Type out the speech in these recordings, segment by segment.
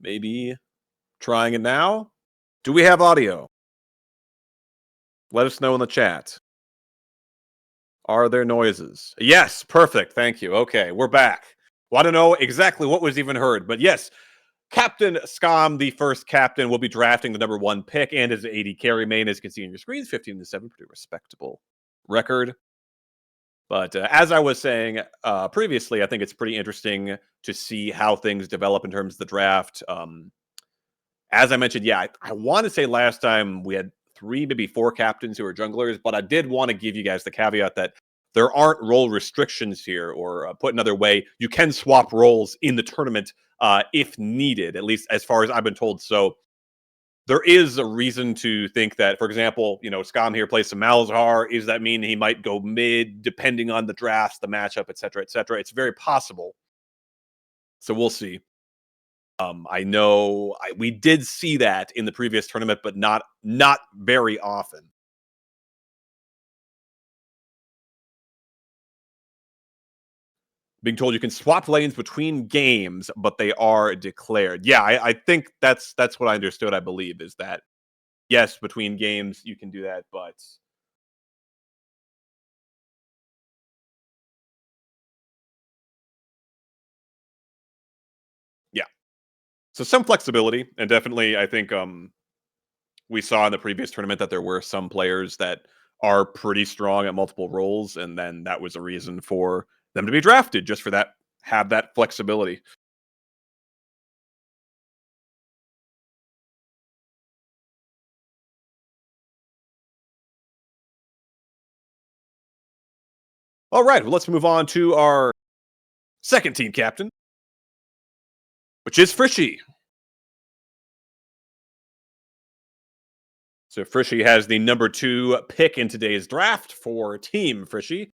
Maybe trying it now. Do we have audio? Let us know in the chat. Are there noises? Yes, perfect. Thank you. Okay, we're back. Want to know exactly what was even heard, but yes, Captain Scom, the first captain, will be drafting the number 1 pick and his 80 carry main, as you can see on your screens, 15-7, pretty respectable record. But as I was saying previously, I think it's pretty interesting to see how things develop in terms of the draft. As I mentioned, yeah, I want to say last time we had 3, maybe 4 captains who are junglers, but I did want to give you guys the caveat that there aren't role restrictions here, or put another way, you can swap roles in the tournament if needed, at least as far as I've been told. So there is a reason to think that, for example, Scam here plays some Malzahar. Is that mean he might go mid, depending on the drafts, the matchup, et cetera, et cetera? It's very possible. So we'll see. I know we did see that in the previous tournament, but not very often. Being told you can swap lanes between games, but they are declared. Yeah, I think that's what I understood. I believe is that yes, between games you can do that, but yeah. So some flexibility, and definitely, I think we saw in the previous tournament that there were some players that are pretty strong at multiple roles, and then that was a reason for them to be drafted, just for that, have that flexibility. All right, well, let's move on to our second team captain, which is Frishy. So Frishy has the number 2 pick in today's draft for Team Frishy,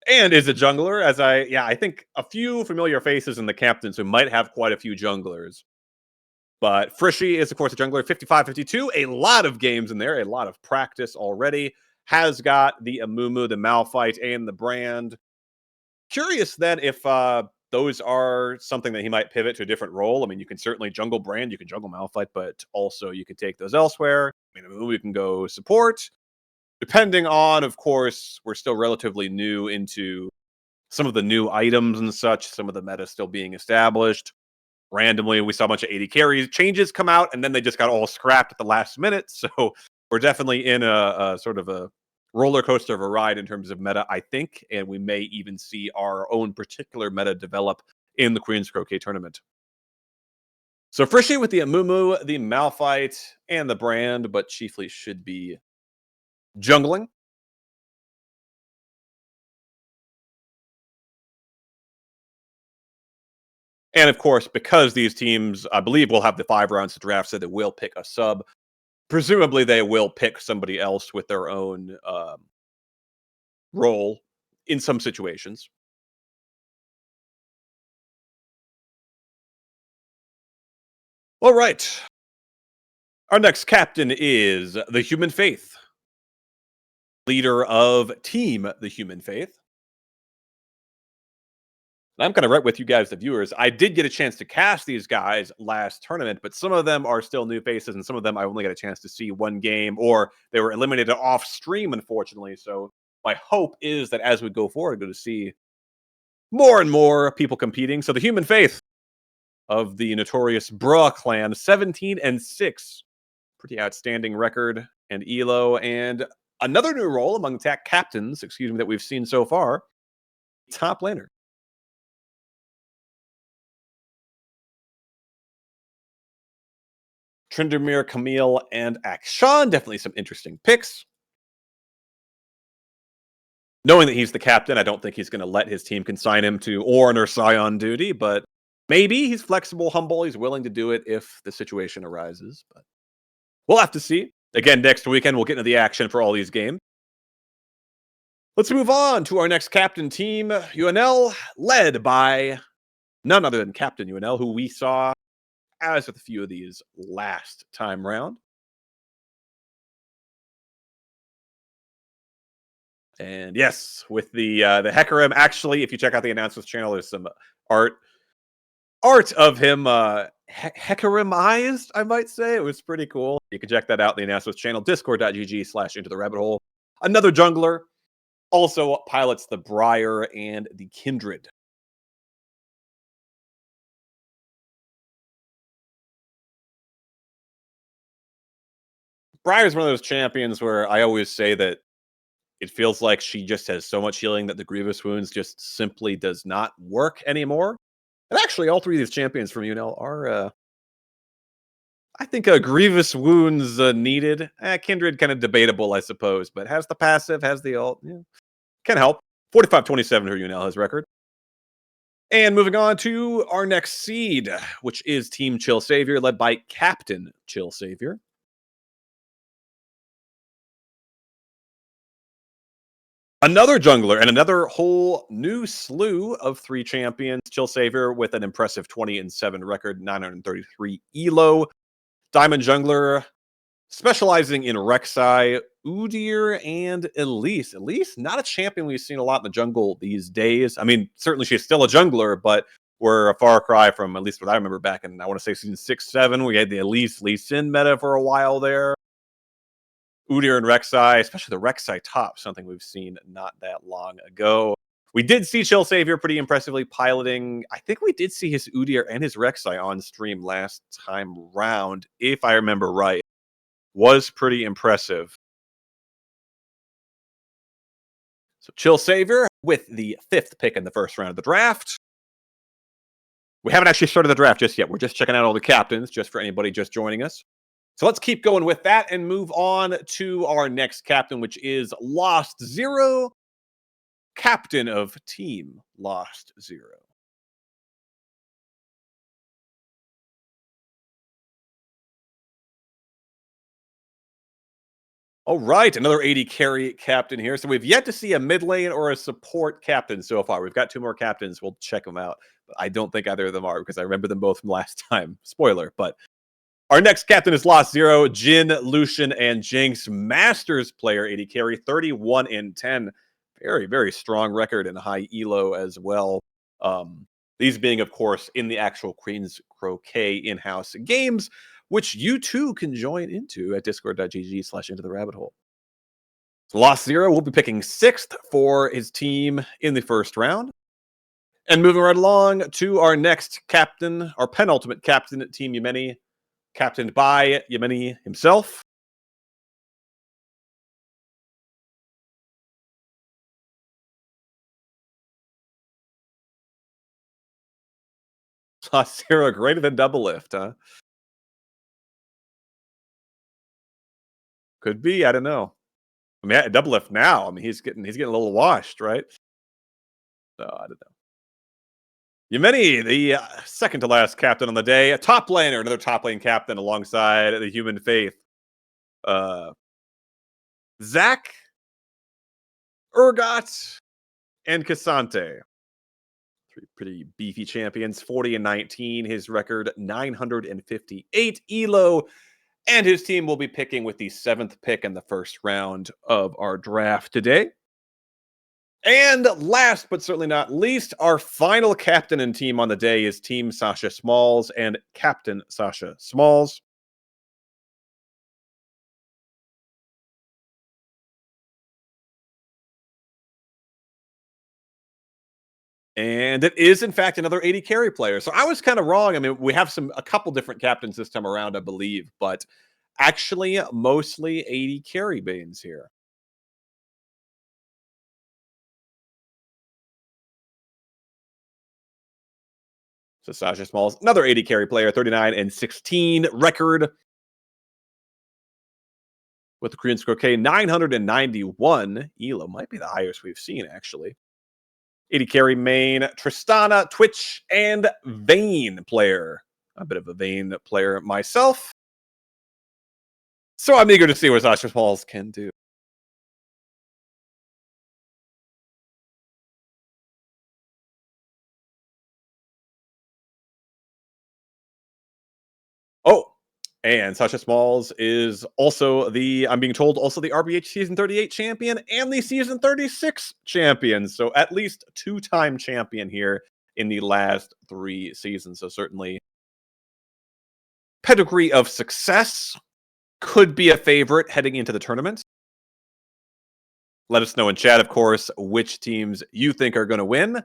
and is a jungler. As I think a few familiar faces in the captains who might have quite a few junglers. But Frishy is, of course, a jungler, 55-52. A lot of games in there, a lot of practice already. Has got the Amumu, the Malphite, and the Brand. Curious then if those are something that he might pivot to a different role. I mean, you can certainly jungle Brand, you can jungle Malphite, but also you could take those elsewhere. I mean, Amumu, you can go support. Depending on, of course, we're still relatively new into some of the new items and such, some of the meta still being established. Randomly, we saw a bunch of 80 carries changes come out, and then they just got all scrapped at the last minute. So we're definitely in a sort of a roller coaster of a ride in terms of meta, I think, and we may even see our own particular meta develop in the Queen's Croquet tournament. So Frishy with the Amumu, the Malphite, and the Brand, but chiefly should be jungling. And of course, because these teams, I believe, will have the 5 rounds to draft, so they will pick a sub. Presumably, they will pick somebody else with their own role in some situations. All right. Our next captain is the Human Faith, leader of Team the Human Faith. And I'm kind of right with you guys, the viewers. I did get a chance to cast these guys last tournament, but some of them are still new faces, and some of them I only got a chance to see one game, or they were eliminated off stream, unfortunately. So my hope is that as we go forward, we're going to see more and more people competing. So the Human Faith of the notorious Bruh clan, 17-6. Pretty outstanding record and elo, and another new role among tech captains, excuse me, that we've seen so far, top laner. Tryndamere, Camille, and Akshan, definitely some interesting picks. Knowing that he's the captain, I don't think he's going to let his team consign him to Ornn or Scion duty, but maybe he's flexible, humble, he's willing to do it if the situation arises. But we'll have to see. Again, next weekend, we'll get into the action for all these games. Let's move on to our next captain team, UNL, led by none other than Captain UNL, who we saw, as with a few of these last time round. And yes, with the Hecarim, actually, if you check out the announcements channel, there's some art of him Hecarimized, I might say. It was pretty cool. You can check that out in the announcements channel, discord.gg/into the rabbit hole. Another jungler also pilots the Briar and the Kindred. Briar is one of those champions where I always say that it feels like she just has so much healing that the Grievous Wounds just simply does not work anymore. And actually, all three of these champions from UNL are, I think, Grievous Wounds needed. Kindred kind of debatable, I suppose, but has the passive, has the ult. Yeah. Can help. 45-27 for UNL has record. And moving on to our next seed, which is Team Chill Savior, led by Captain Chill Savior. Another jungler and another whole new slew of 3 champions. Chill Savior with an impressive 20-7 record, 933 elo. Diamond jungler specializing in Rek'Sai, Udyr, and Elise. Elise, not a champion we've seen a lot in the jungle these days. I mean, certainly she's still a jungler, but we're a far cry from at least what I remember back in, I want to say, season 6, 7. We had the Elise Lee Sin meta for a while there. Udyr and Rek'Sai, especially the Rek'Sai top, something we've seen not that long ago. We did see Chill Savior pretty impressively piloting. I think we did see his Udyr and his Rek'Sai on stream last time round, if I remember right. Was pretty impressive. So Chill Savior with the 5th pick in the first round of the draft. We haven't actually started the draft just yet. We're just checking out all the captains, just for anybody just joining us. So let's keep going with that and move on to our next captain, which is Lost Zero, captain of Team Lost Zero. All right, another 80 carry captain here. So we've yet to see a mid lane or a support captain so far. We've got 2 more captains. We'll check them out. But I don't think either of them are because I remember them both from last time. Spoiler, but our next captain is Lost Zero, Jin, Lucian, and Jinx. Masters player, 80 carry, 31-10. Very, very strong record and high elo as well. These being, of course, in the actual Queen's Croquet in-house games, which you too can join into at discord.gg/into the rabbit hole. So Lost Zero will be picking 6th for his team in the first round. And moving right along to our next captain, our penultimate captain at Team Yemeni, captained by Yemeni himself. Lost Zero greater than double lift, huh? Could be, I don't know. I mean, double lift now. I mean, he's getting a little washed, right? So I don't know. Yemeni, the second to last captain on the day, a top laner, another top lane captain alongside the Human Faith. Zach, Urgot, and Cassante. 3 pretty beefy champions, 40-19. His record, 958 elo. And his team will be picking with the 7th pick in the first round of our draft today. And last but certainly not least, our final captain and team on the day is Team Sasha Smalls and Captain Sasha Smalls. And it is, in fact, another 80 carry player. So I was kind of wrong. I mean, we have a couple different captains this time around, I believe, but actually mostly 80 carry banes here. So Sasha Smalls, another 80 carry player, 39-16 record. With the Korean Croquet, 991 elo. Might be the highest we've seen, actually. 80 carry main, Tristana, Twitch, and Vayne player. A bit of a Vayne player myself. So I'm eager to see what Sasha Smalls can do. Oh, and Sasha Smalls is also I'm being told, also the RBH Season 38 champion and the Season 36 champion. So at least 2-time champion here in the last 3 seasons. So certainly pedigree of success, could be a favorite heading into the tournament. Let us know in chat, of course, which teams you think are going to win.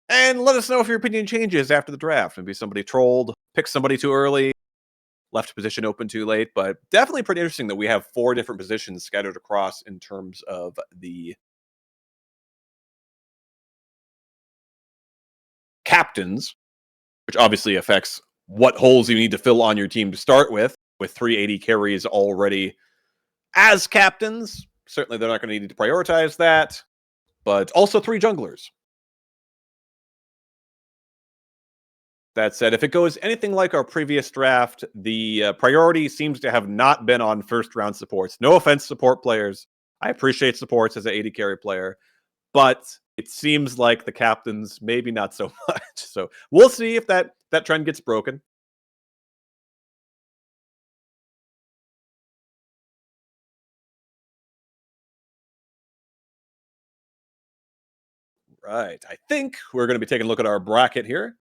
And let us know if your opinion changes after the draft. Maybe somebody trolled, picked somebody too early, left a position open too late. But definitely pretty interesting that we have 4 different positions scattered across in terms of the captains, which obviously affects what holes you need to fill on your team to start with 380 carries already as captains. Certainly they're not going to need to prioritize that, but also 3 junglers. That said, if it goes anything like our previous draft, the priority seems to have not been on first-round supports. No offense, support players. I appreciate supports as an 80 carry player, but it seems like the captains maybe not so much. So we'll see if that trend gets broken. Right. I think we're going to be taking a look at our bracket here.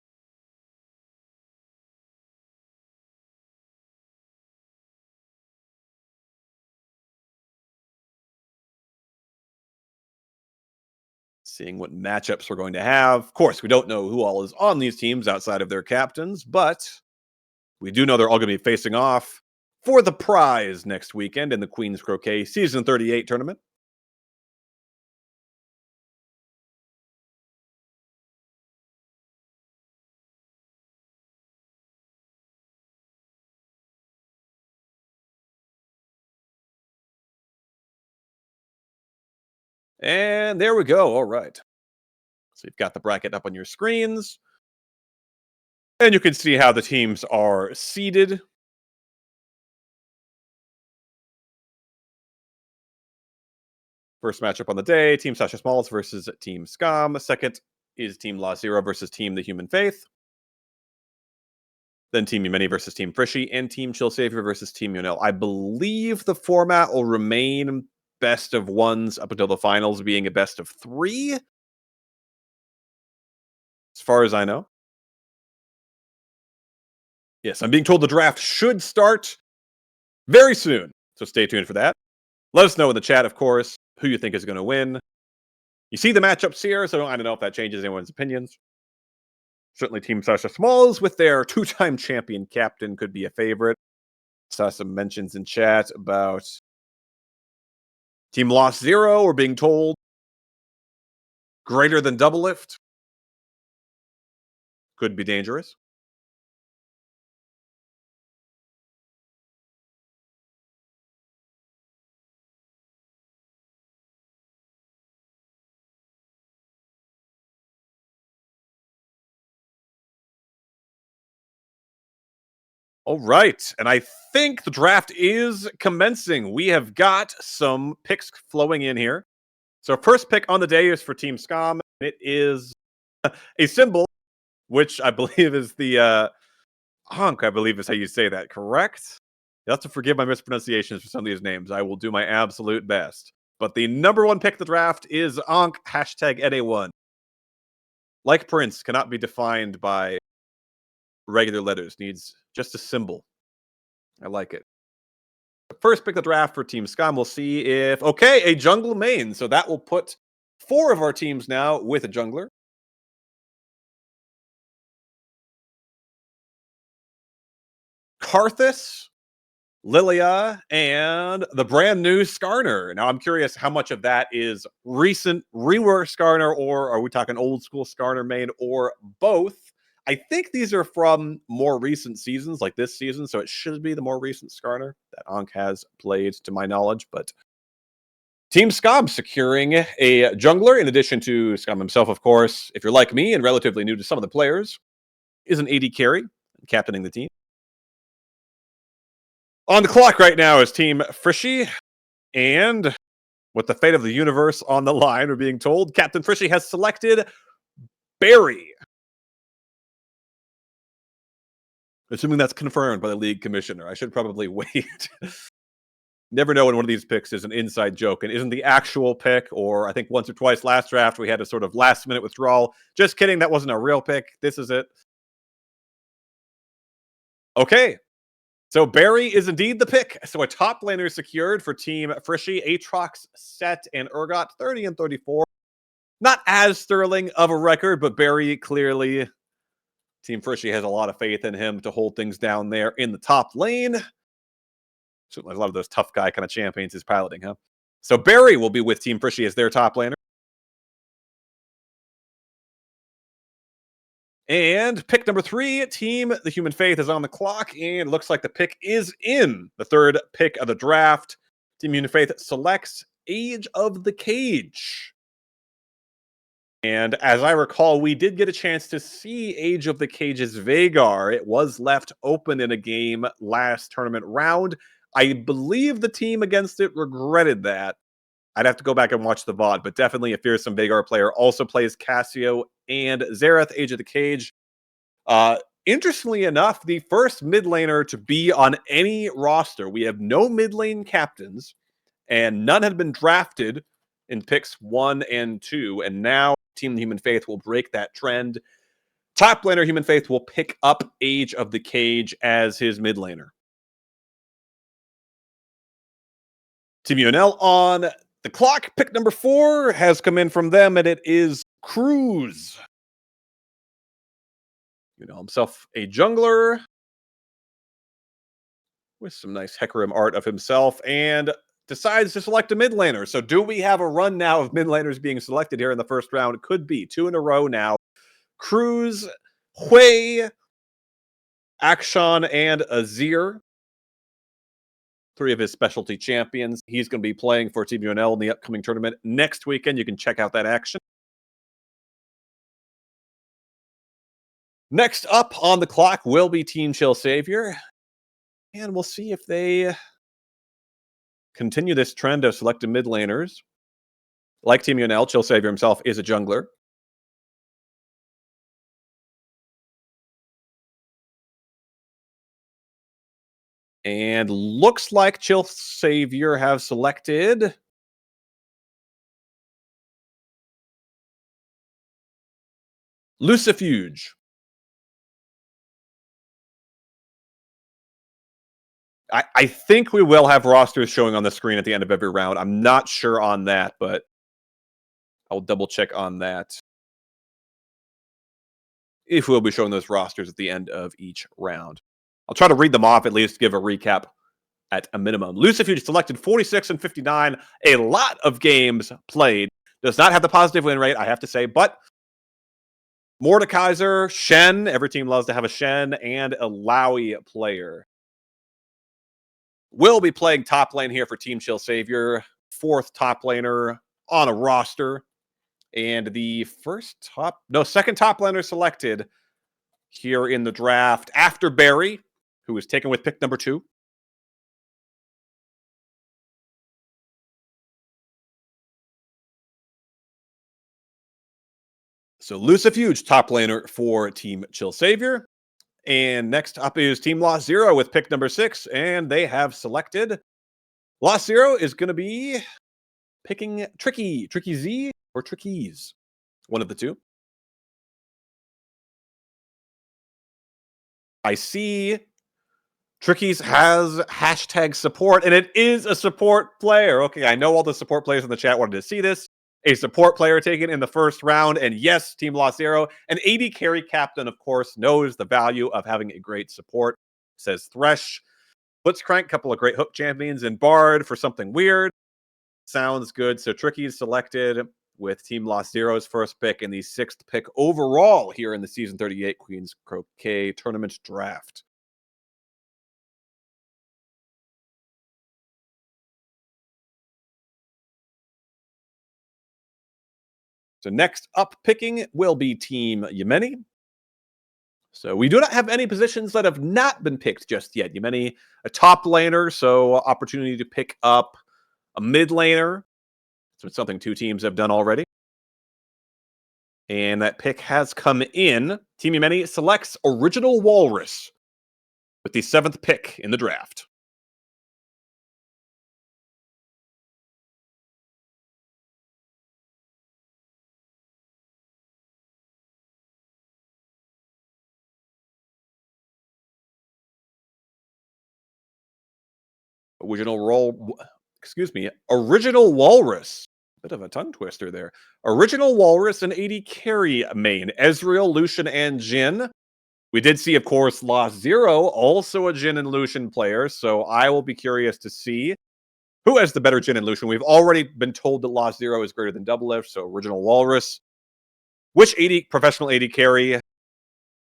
Seeing what matchups we're going to have. Of course, we don't know who all is on these teams outside of their captains, but we do know they're all going to be facing off for the prize next weekend in the Queen's Croquet Season 38 tournament. And there we go. All right. So you've got the bracket up on your screens. And you can see how the teams are seeded. First matchup on the day, Team Sasha Smalls versus Team Scum. Second is Team Law Zero versus Team The Human Faith. Then Team Yemeni versus Team Frishy, and Team Chill Savior versus Team Yonel. I believe the format will remain best of ones up until the finals being a best of 3. As far as I know. Yes, I'm being told the draft should start very soon. So stay tuned for that. Let us know in the chat, of course, who you think is going to win. You see the matchups here, so I don't know if that changes anyone's opinions. Certainly Team Sasha Smalls with their 2-time champion captain could be a favorite. Saw some mentions in chat about Team Lost Zero. We're being told greater than double lift. Could be dangerous. All right. And I think the draft is commencing. We have got some picks flowing in here. So first pick on the day is for Team Scum. It is a symbol, which I believe is the Honk, I believe is how you say that, correct? You have to forgive my mispronunciations for some of these names. I will do my absolute best. But the number 1 pick of the draft is Ankh, hashtag NA1. Like Prince, cannot be defined by regular letters. Needs just a symbol. I like it. The first pick of the draft for Team Scum. We'll see if... Okay, a jungle main. So that will put 4 of our teams now with a jungler. Karthus, Lilia, and the brand new Skarner. Now, I'm curious how much of that is recent rework Skarner, or are we talking old school Skarner main, or both? I think these are from more recent seasons, like this season, so it should be the more recent Skarner that Ankh has played, to my knowledge. But Team Scum securing a jungler, in addition to Scum himself, of course. If you're like me and relatively new to some of the players, is an 80 carry, captaining the team. On the clock right now is Team Frishy, and with the fate of the universe on the line, we're being told Captain Frishy has selected Barry. Assuming that's confirmed by the league commissioner. I should probably wait. Never know when one of these picks is an inside joke and isn't the actual pick, or I think once or twice last draft we had a sort of last minute withdrawal. Just kidding, that wasn't a real pick. This is it. Okay, so Barry is indeed the pick. So a top laner secured for Team Frishy, Aatrox, Set, and Urgot, 30 and 34. Not as sterling of a record, but Barry clearly, Team Frishy has a lot of faith in him to hold things down there in the top lane. Certainly a lot of those tough guy kind of champions he's piloting, huh? So Barry will be with Team Frishy as their top laner. And pick number 3, Team The Human Faith is on the clock, and it looks like the pick is in. The third pick of the draft. Team Human Faith selects Age of the Cage. And as I recall, we did get a chance to see Age of the Cage's Vhagar. It was left open in a game last tournament round. I believe the team against it regretted that. I'd have to go back and watch the VOD, but definitely a fearsome Vhagar player also plays Cassio and Xerath, Age of the Cage. Interestingly enough, the first mid laner to be on any roster. We have no mid lane captains, and none had been drafted in picks 1 and 2, and now Team Human Faith will break that trend. Top laner Human Faith will pick up Age of the Cage as his mid laner. Team UNL on the clock. Pick number 4 has come in from them, and it is Cruz. You know himself a jungler with some nice Hecarim art of himself, and decides to select a mid laner. So do we have a run now of mid laners being selected here in the first round? It could be 2 in a row now. Cruz, Hui, Akshan, and Azir. 3 of his specialty champions. He's going to be playing for Team UNL in the upcoming tournament next weekend. You can check out that action. Next up on the clock will be Team Chill Savior. And we'll see if they continue this trend of selected mid laners. Like Team UNL, Chill Savior himself is a jungler. And looks like Chill Savior have selected Lucifuge. I think we will have rosters showing on the screen at the end of every round. I'm not sure on that, but I'll double check on that. If we'll be showing those rosters at the end of each round. I'll try to read them off, at least give a recap at a minimum. Lucifuge selected 46 and 59. A lot of games played. Does not have the positive win rate, I have to say, but Mordekaiser, Shen, every team loves to have a Shen, and a Lowy player. Will be playing top lane here for Team Chill Savior. 4th top laner on a roster. And the second top laner selected here in the draft after Barry, who was taken with pick number 2. So Lucifuge, top laner for Team Chill Savior. And next up is Team Lost Zero with pick number 6, and they have selected Lost Zero is going to be picking Tricky Z or Trickies, one of the two. I see Trickies has hashtag support, and it is a support player. Okay, I know all the support players in the chat wanted to see this. A support player taken in the first round, and yes, Team Lost Zero. An AD carry captain, of course, knows the value of having a great support, says Thresh. Blitzcrank, couple of great hook champions, and Bard for something weird. Sounds good. So Tricky's selected with Team Lost Zero's first pick and the 6th pick overall here in the Season 38 Queen's Croquet Tournament Draft. So next up picking will be Team Yemeni. So we do not have any positions that have not been picked just yet. Yemeni, a top laner, so opportunity to pick up a mid laner. So it's something 2 teams have done already. And that pick has come in. Team Yemeni selects Original Walrus with the 7th pick in the draft. Original roll. Excuse me. Original Walrus. Bit of a tongue twister there. Original Walrus and 80 carry main. Ezreal, Lucian, and Jhin. We did see, of course, Lost Zero, also a Jhin and Lucian player. So I will be curious to see who has the better Jhin and Lucian. We've already been told that Lost Zero is greater than Double Lift. So Original Walrus. Which 80 professional 80 carry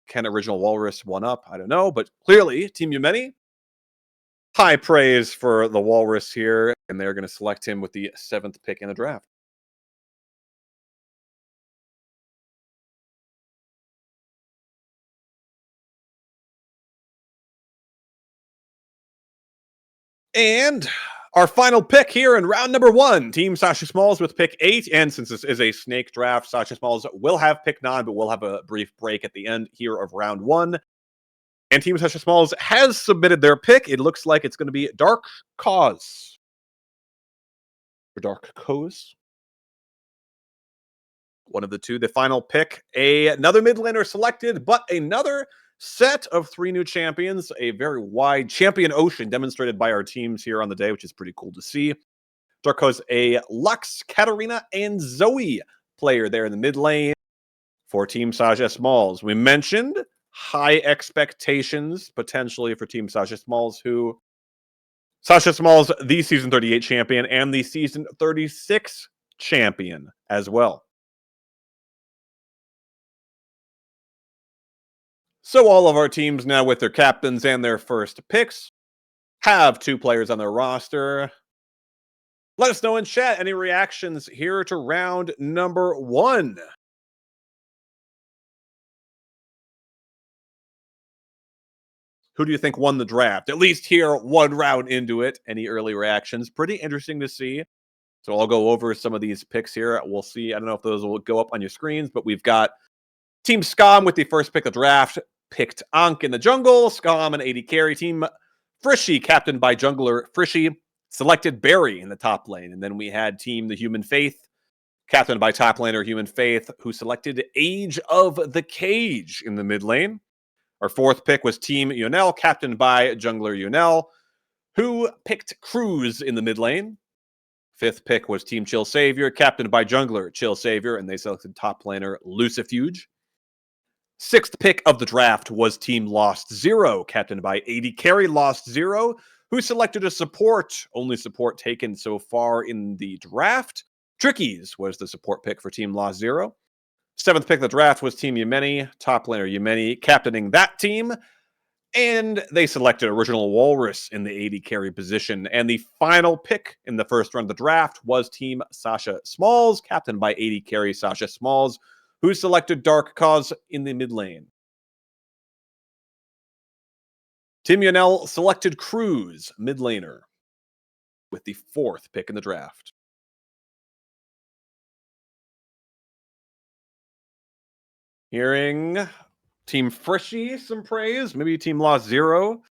can Original Walrus one up? I don't know. But clearly, Team Yumeni, high praise for the Walrus here. And they're going to select him with the 7th pick in the draft. And our final pick here in round number 1, Team Sasha Smalls with pick 8. And since this is a snake draft, Sasha Smalls will have pick 9, but we'll have a brief break at the end here of round 1. And Team Sasha Smalls has submitted their pick. It looks like it's going to be Dark Cause. Or Dark Cause. One of the two. The final pick, another mid laner selected, but another set of 3 new champions. A very wide champion ocean demonstrated by our teams here on the day, which is pretty cool to see. Darko's a Lux, Katarina, and Zoe player there in the mid lane for Team Sasha Smalls. We mentioned high expectations potentially for Team Sasha Smalls, who Sasha Smalls, the Season 38 champion and the Season 36 champion as well. So all of our teams now with their captains and their first picks have 2 players on their roster. Let us know in chat any reactions here to round number 1. Who do you think won the draft? At least here, 1 round into it. Any early reactions? Pretty interesting to see. So I'll go over some of these picks here. We'll see. I don't know if those will go up on your screens, but we've got Team Scum with the first pick of the draft. Picked Ankh in the jungle. Scum and 80 carry. Team Frishy, captained by jungler Frishy, selected Barry in the top lane. And then we had Team The Human Faith, captained by top laner Human Faith, who selected Age of the Cage in the mid lane. Our 4th pick was Team Yunel, captained by jungler Yunel, who picked Cruz in the mid lane. 5th pick was Team Chill Savior, captained by jungler Chill Savior, and they selected top laner Lucifuge. 6th pick of the draft was Team Lost Zero, captained by 80 carry Lost Zero, who selected a support, only support taken so far in the draft. Trickies was the support pick for Team Lost Zero. 7th pick of the draft was Team Yumeni, top laner Yumeni, captaining that team. And they selected Original Walrus in the 80 carry position. And the final pick in the first round of the draft was Team Sasha Smalls, captained by 80 carry Sasha Smalls, who selected Dark Cause in the mid lane. Team Yunel selected Cruz, mid laner, with the 4th pick in the draft. Hearing Team Frishy some praise, maybe Team Lost Zero.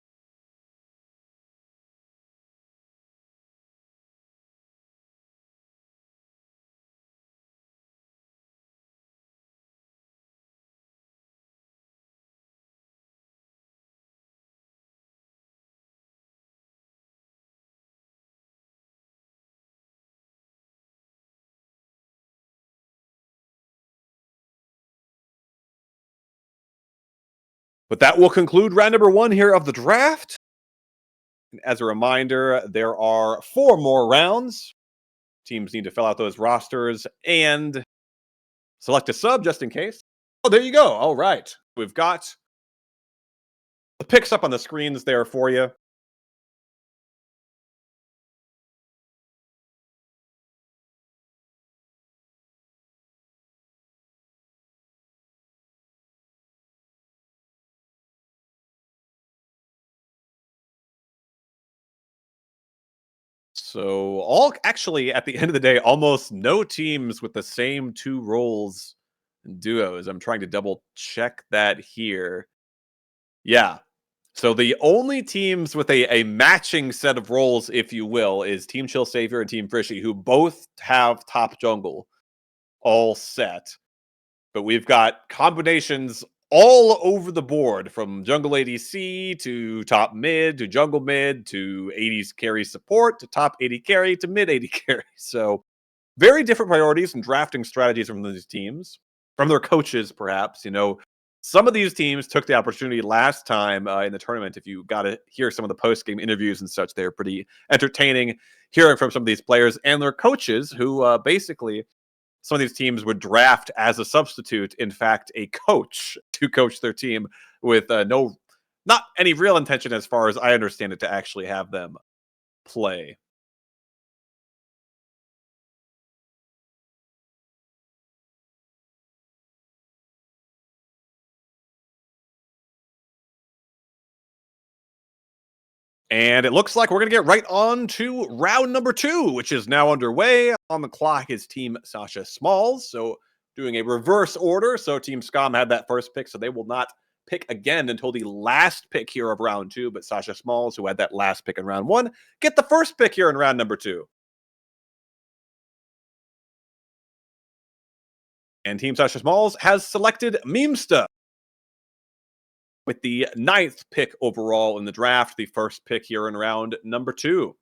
But that will conclude round number 1 here of the draft. And as a reminder, there are 4 more rounds. Teams need to fill out those rosters and select a sub just in case. Oh, there you go. All right. We've got the picks up on the screens there for you. So all actually at the end of the day, almost no teams with the same 2 roles and duos. I'm trying to double check that here. Yeah. So the only teams with a matching set of roles, if you will, is Team Chill Savior and Team Frishy, who both have top jungle all set. But we've got combinations all over the board, from jungle ADC to top mid to jungle mid to 80s carry support to top 80 carry to mid 80 carry. So very different priorities and drafting strategies from these teams, from their coaches, perhaps. Some of these teams took the opportunity last time in the tournament. If you got to hear some of the post game interviews and such, they're pretty entertaining hearing from some of these players and their coaches who basically some of these teams would draft as a substitute, in fact, a coach to coach their team with not any real intention, as far as I understand it, to actually have them play. And it looks like we're going to get right on to round number 2, which is now underway. On the clock is Team Sasha Smalls. So doing a reverse order. So Team Scum had that first pick, so they will not pick again until the last pick here of round 2. But Sasha Smalls, who had that last pick in round 1, get the first pick here in round number 2. And Team Sasha Smalls has selected Memesta with the 9th pick overall in the draft, the first pick here in round number 2.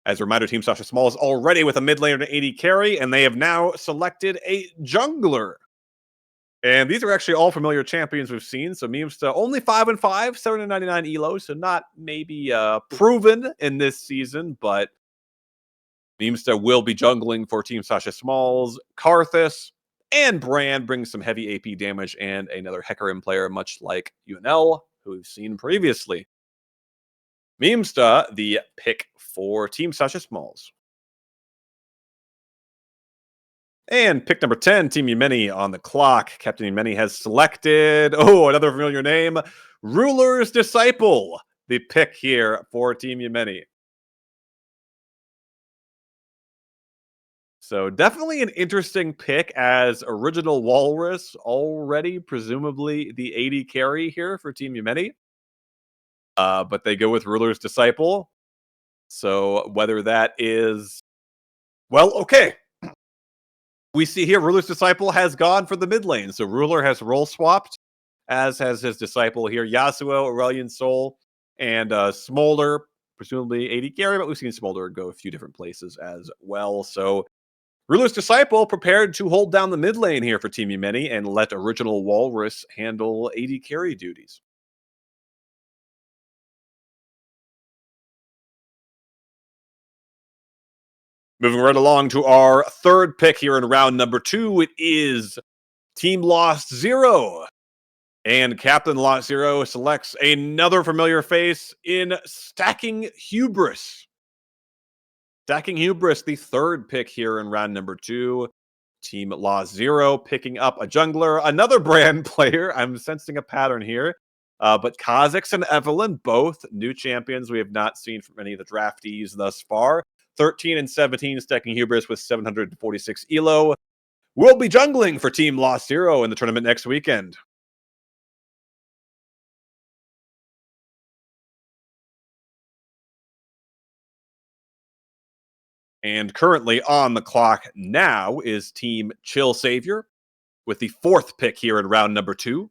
As a reminder, Team Sasha Small is already with a mid laner to 80 carry, and they have now selected a jungler. And these are actually all familiar champions we've seen. So Memesta only 5-5, 799 elo, so not maybe proven in this season, but Memesta will be jungling for Team Sasha Smalls. Karthus and Brand brings some heavy AP damage and another Hecarim player, much like UNL, who we've seen previously. Memesta, the pick for Team Sasha Smalls. And pick number 10, Team Yemeni on the clock. Captain Yemeni has selected, another familiar name, Ruler's Disciple, the pick here for Team Yemeni. So definitely an interesting pick, as Original Walrus already presumably the 80 carry here for Team Yemeni. But they go with Ruler's Disciple. So whether that is... Well, okay. We see here Ruler's Disciple has gone for the mid lane. So Ruler has role swapped, as has his disciple here, Yasuo, Aurelion Sol, and Smolder, presumably 80 carry, but we've seen Smolder go a few different places as well. So Ruler's Disciple prepared to hold down the mid lane here for Team Yemeni and let Original Walrus handle 80 carry duties. Moving right along to our third pick here in round number 2, it is Team Lost Zero. And Captain Lost Zero selects another familiar face in Stacking Hubris. Stacking Hubris, the third pick here in round number 2. Team Lost Zero picking up a jungler, another Brand player. I'm sensing a pattern here. But Kha'Zix and Evelyn, both new champions we have not seen from any of the draftees thus far. 13 and 17, Stacking Hubris with 746 elo. Will be jungling for Team Lost Zero in the tournament next weekend. And currently on the clock now is Team Chill Savior with the 4th pick here in round number 2.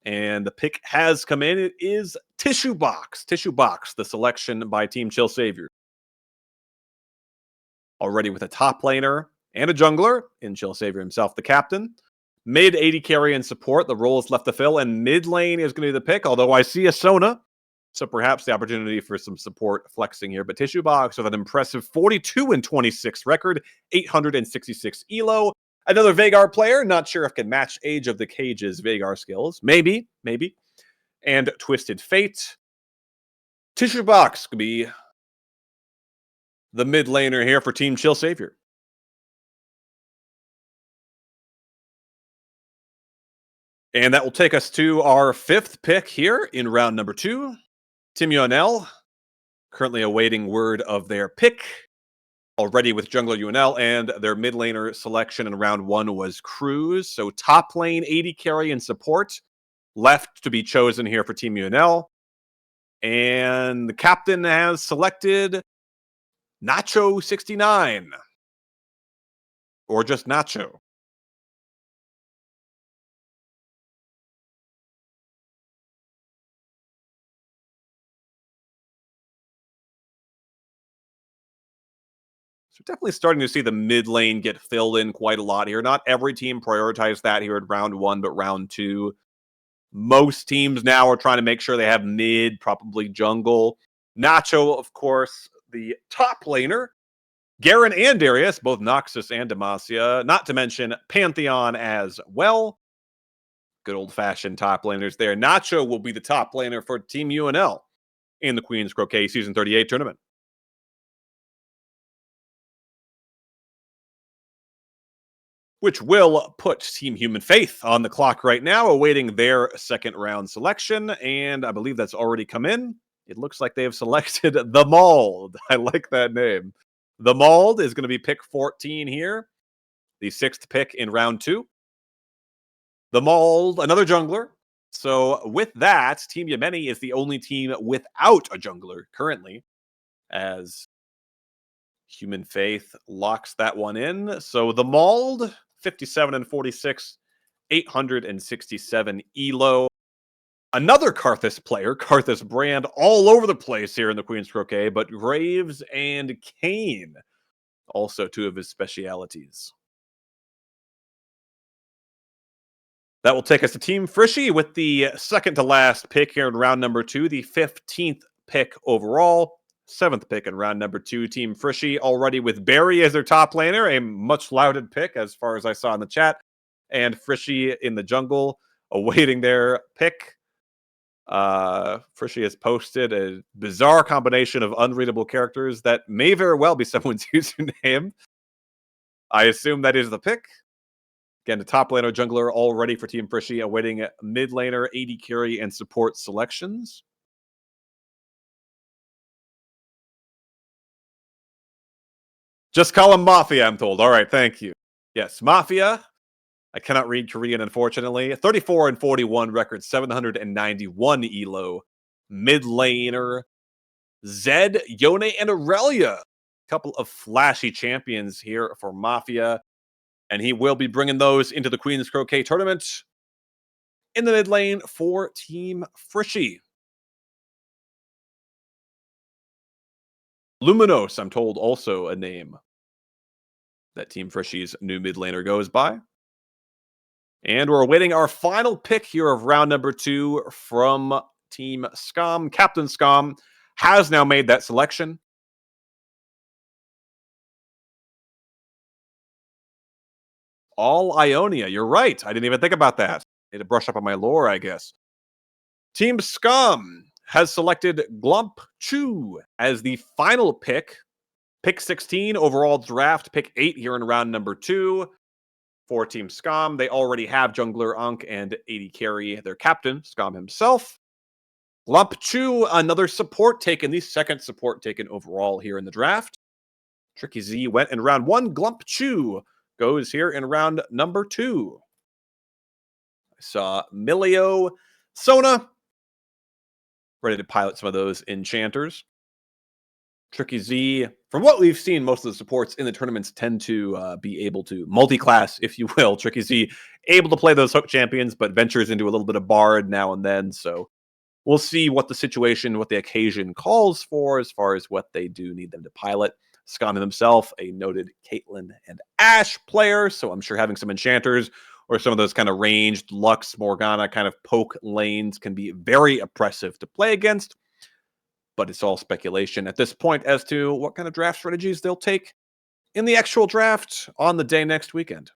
And the pick has come in. It is Tissue Box. Tissue Box, the selection by Team Chill Savior. Already with a top laner and a jungler in Chill Savior himself, the captain. Mid 80 carry and support. The role is left to fill, and mid lane is going to be the pick, although I see a Sona. So perhaps the opportunity for some support flexing here. But Tissue Box with an impressive 42 and 26 record, 866 elo. Another Veigar player, not sure if can match Age of the Cage's Veigar skills. Maybe. And Twisted Fate. Tissue Box could be the mid laner here for Team Chill Savior. And that will take us to our 5th pick here in round number 2. Team UNL, currently awaiting word of their pick. Already with jungler UNL, and their mid laner selection in round 1 was Cruz. So top lane 80 carry and support left to be chosen here for Team UNL. And the captain has selected Nacho 69. Or just Nacho. So definitely starting to see the mid lane get filled in quite a lot here. Not every team prioritized that here in round 1, but round 2. Most teams now are trying to make sure they have mid, probably jungle. Nacho, of course, the top laner. Garen and Darius, both Noxus and Demacia. Not to mention Pantheon as well. Good old-fashioned top laners there. Nacho will be the top laner for Team UNL in the Queen's Croquet Season 38 tournament. Which will put Team Human Faith on the clock right now, awaiting their second round selection. And I believe that's already come in. It looks like they have selected the Mauled. I like that name. The Mauled is going to be pick 14 here, the 6th pick in round 2. The Mauled, another jungler. So with that, Team Yemeni is the only team without a jungler currently, as Human Faith locks that one in. So the Mauled, 57 and 46, 867 elo. Another Karthus player, Karthus brand, all over the place here in the Queen's Croquet, but Graves and Kane, also two of his specialities. That will take us to Team Frishy with the second to last pick here in round number 2, the 15th pick overall. 7th pick in round number 2, Team Frishy, already with Barry as their top laner, a much lauded pick as far as I saw in the chat. And Frishy in the jungle, awaiting their pick. Frishy has posted a bizarre combination of unreadable characters that may very well be someone's username. I assume that is the pick. Again, the top laner jungler all ready for Team Frishy, awaiting mid laner, AD carry, and support selections. Just call him Mafia, I'm told. All right, thank you. Yes, Mafia. I cannot read Korean, unfortunately. 34 and 41 record, 791 elo. Mid laner, Zed, Yone, and Aurelia. Couple of flashy champions here for Mafia. And he will be bringing those into the Queen's Croquet tournament in the mid lane for Team Frishy. Luminos, I'm told, also a name that Team Frishy's new mid laner goes by. And we're awaiting our final pick here of round number 2 from Team Scum. Captain Scum has now made that selection. All Ionia. You're right. I didn't even think about that. Need to brush up on my lore, I guess. Team Scum has selected Glump Chu as the final pick. Pick 16 overall draft, pick 8 here in round number 2 for Team Scum. They already have jungler Ankh and AD carry, their captain, Scum himself. Glump Chu, another support taken, the second support taken overall here in the draft. Tricky Z went in round 1. Glump Chu goes here in round number 2. I saw Milio Sona ready to pilot some of those enchanters. Tricky Z, from what we've seen, most of the supports in the tournaments tend to be able to multi-class, if you will. Tricky Z able to play those hook champions, but ventures into a little bit of Bard now and then. So we'll see what the situation, what the occasion calls for as far as what they do need them to pilot. Scum himself, a noted Caitlyn and Ashe player, so I'm sure having some enchanters or some of those kind of ranged Lux, Morgana kind of poke lanes can be very oppressive to play against. But it's all speculation at this point as to what kind of draft strategies they'll take in the actual draft on the day next weekend.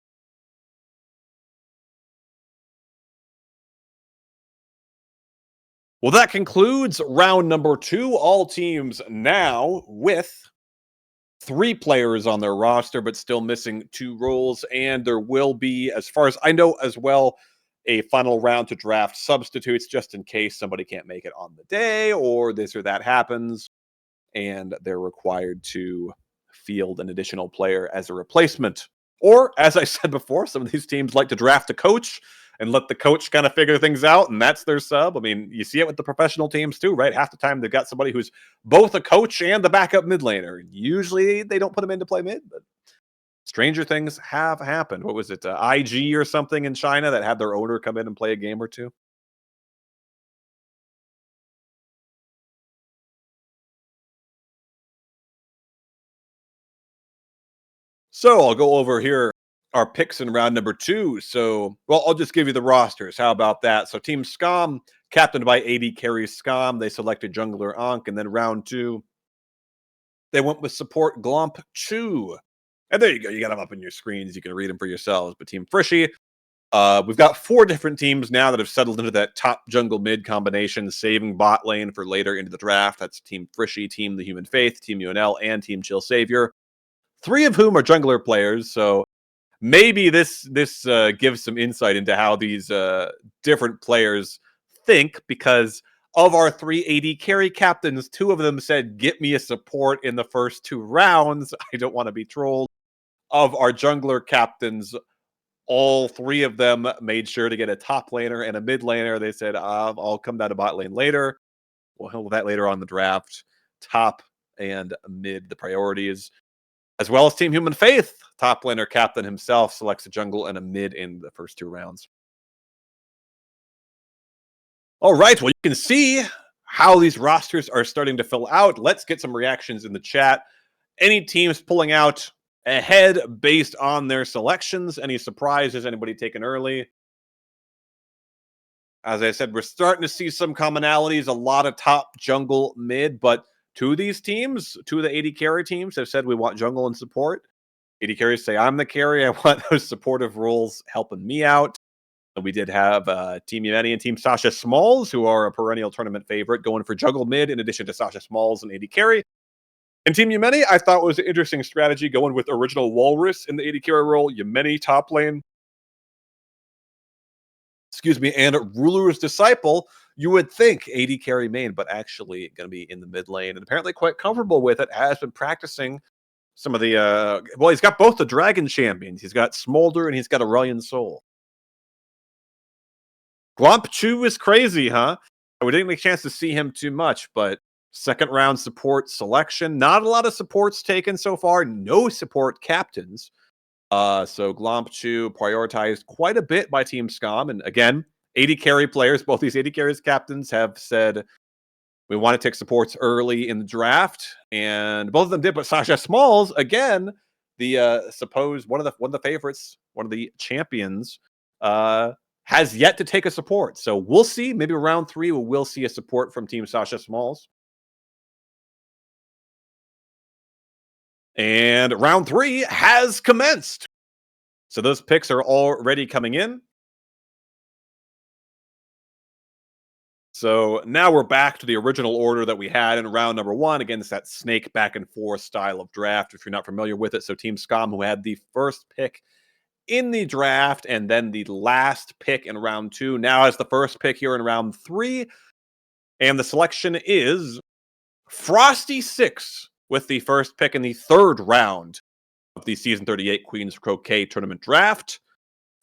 Well, that concludes round number 2. All teams now with 3 players on their roster, but still missing 2 roles. And there will be, as far as I know as well, a final round to draft substitutes just in case somebody can't make it on the day or this or that happens and they're required to field an additional player as a replacement. Or, as I said before, some of these teams like to draft a coach and let the coach kind of figure things out, and that's their sub. I mean, you see it with the professional teams too, right? Half the time they've got somebody who's both a coach and the backup mid laner. Usually they don't put them in to play mid, but stranger things have happened. What was it, IG or something in China that had their owner come in and play a game or two? So I'll go over here our picks in round number 2. So, well, I'll just give you the rosters. How about that? So Team Scum, captained by AD Carry Scum, they selected jungler Ankh, and then round 2, they went with support Glomp Chu. And there you go. You got them up on your screens. You can read them for yourselves. But Team Frishy, we've got 4 different teams now that have settled into that top jungle mid combination, saving bot lane for later into the draft. That's Team Frishy, Team The Human Faith, Team UNL, and Team Chill Savior. 3 of whom are jungler players. So maybe this gives some insight into how these different players think, because of our 3 AD carry captains, 2 of them said, get me a support in the first 2 rounds. I don't want to be trolled. Of our jungler captains, all 3 of them made sure to get a top laner and a mid laner. They said, I'll come down to bot lane later. We'll handle that later on in the draft. Top and mid, the priorities. As well as Team Human Faith, top laner captain himself selects a jungle and a mid in the first 2 rounds. All right, well, you can see how these rosters are starting to fill out. Let's get some reactions in the chat. Any teams pulling out ahead based on their selections? Any surprises? Anybody taken early? As I said, we're starting to see some commonalities, a lot of top jungle mid, but 2 of these teams, 2 of the AD carry teams have said we want jungle and support. AD carries say, I'm the carry. I want those supportive roles helping me out. We did have Team Yemeni and Team Sasha Smalls, who are a perennial tournament favorite, going for jungle mid in addition to Sasha Smalls and AD carry. And Team Yemeni, I thought was an interesting strategy, going with original Walrus in the AD carry role, Yemeni top lane, and Ruler's Disciple. You would think AD carry main, but actually going to be in the mid lane, and apparently quite comfortable with it. Has been practicing some of the, well, he's got both the Dragon champions. He's got Smolder and he's got Aurelion Soul. Glomp Chu is crazy, huh? We didn't get a chance to see him too much, but second round support selection. Not a lot of supports taken so far. No support captains. So Glomp Chu prioritized quite a bit by Team Scum. And again, AD carry players, both these AD carries captains have said, we want to take supports early in the draft. And both of them did, but Sasha Smalls, again, the supposed one of the favorites, one of the champions, has yet to take a support. So we'll see. Maybe round 3 we'll see a support from Team Sasha Smalls. And round 3 has commenced. So those picks are already coming in. So now we're back to the original order that we had in round number 1. Again, it's that snake back and forth style of draft, if you're not familiar with it. So Team Scum, who had the first pick in the draft and then the last pick in round 2, now has the first pick here in round 3. And the selection is Frosty6 with the first pick in the 3rd round of the Season 38 Queen's Croquet Tournament Draft.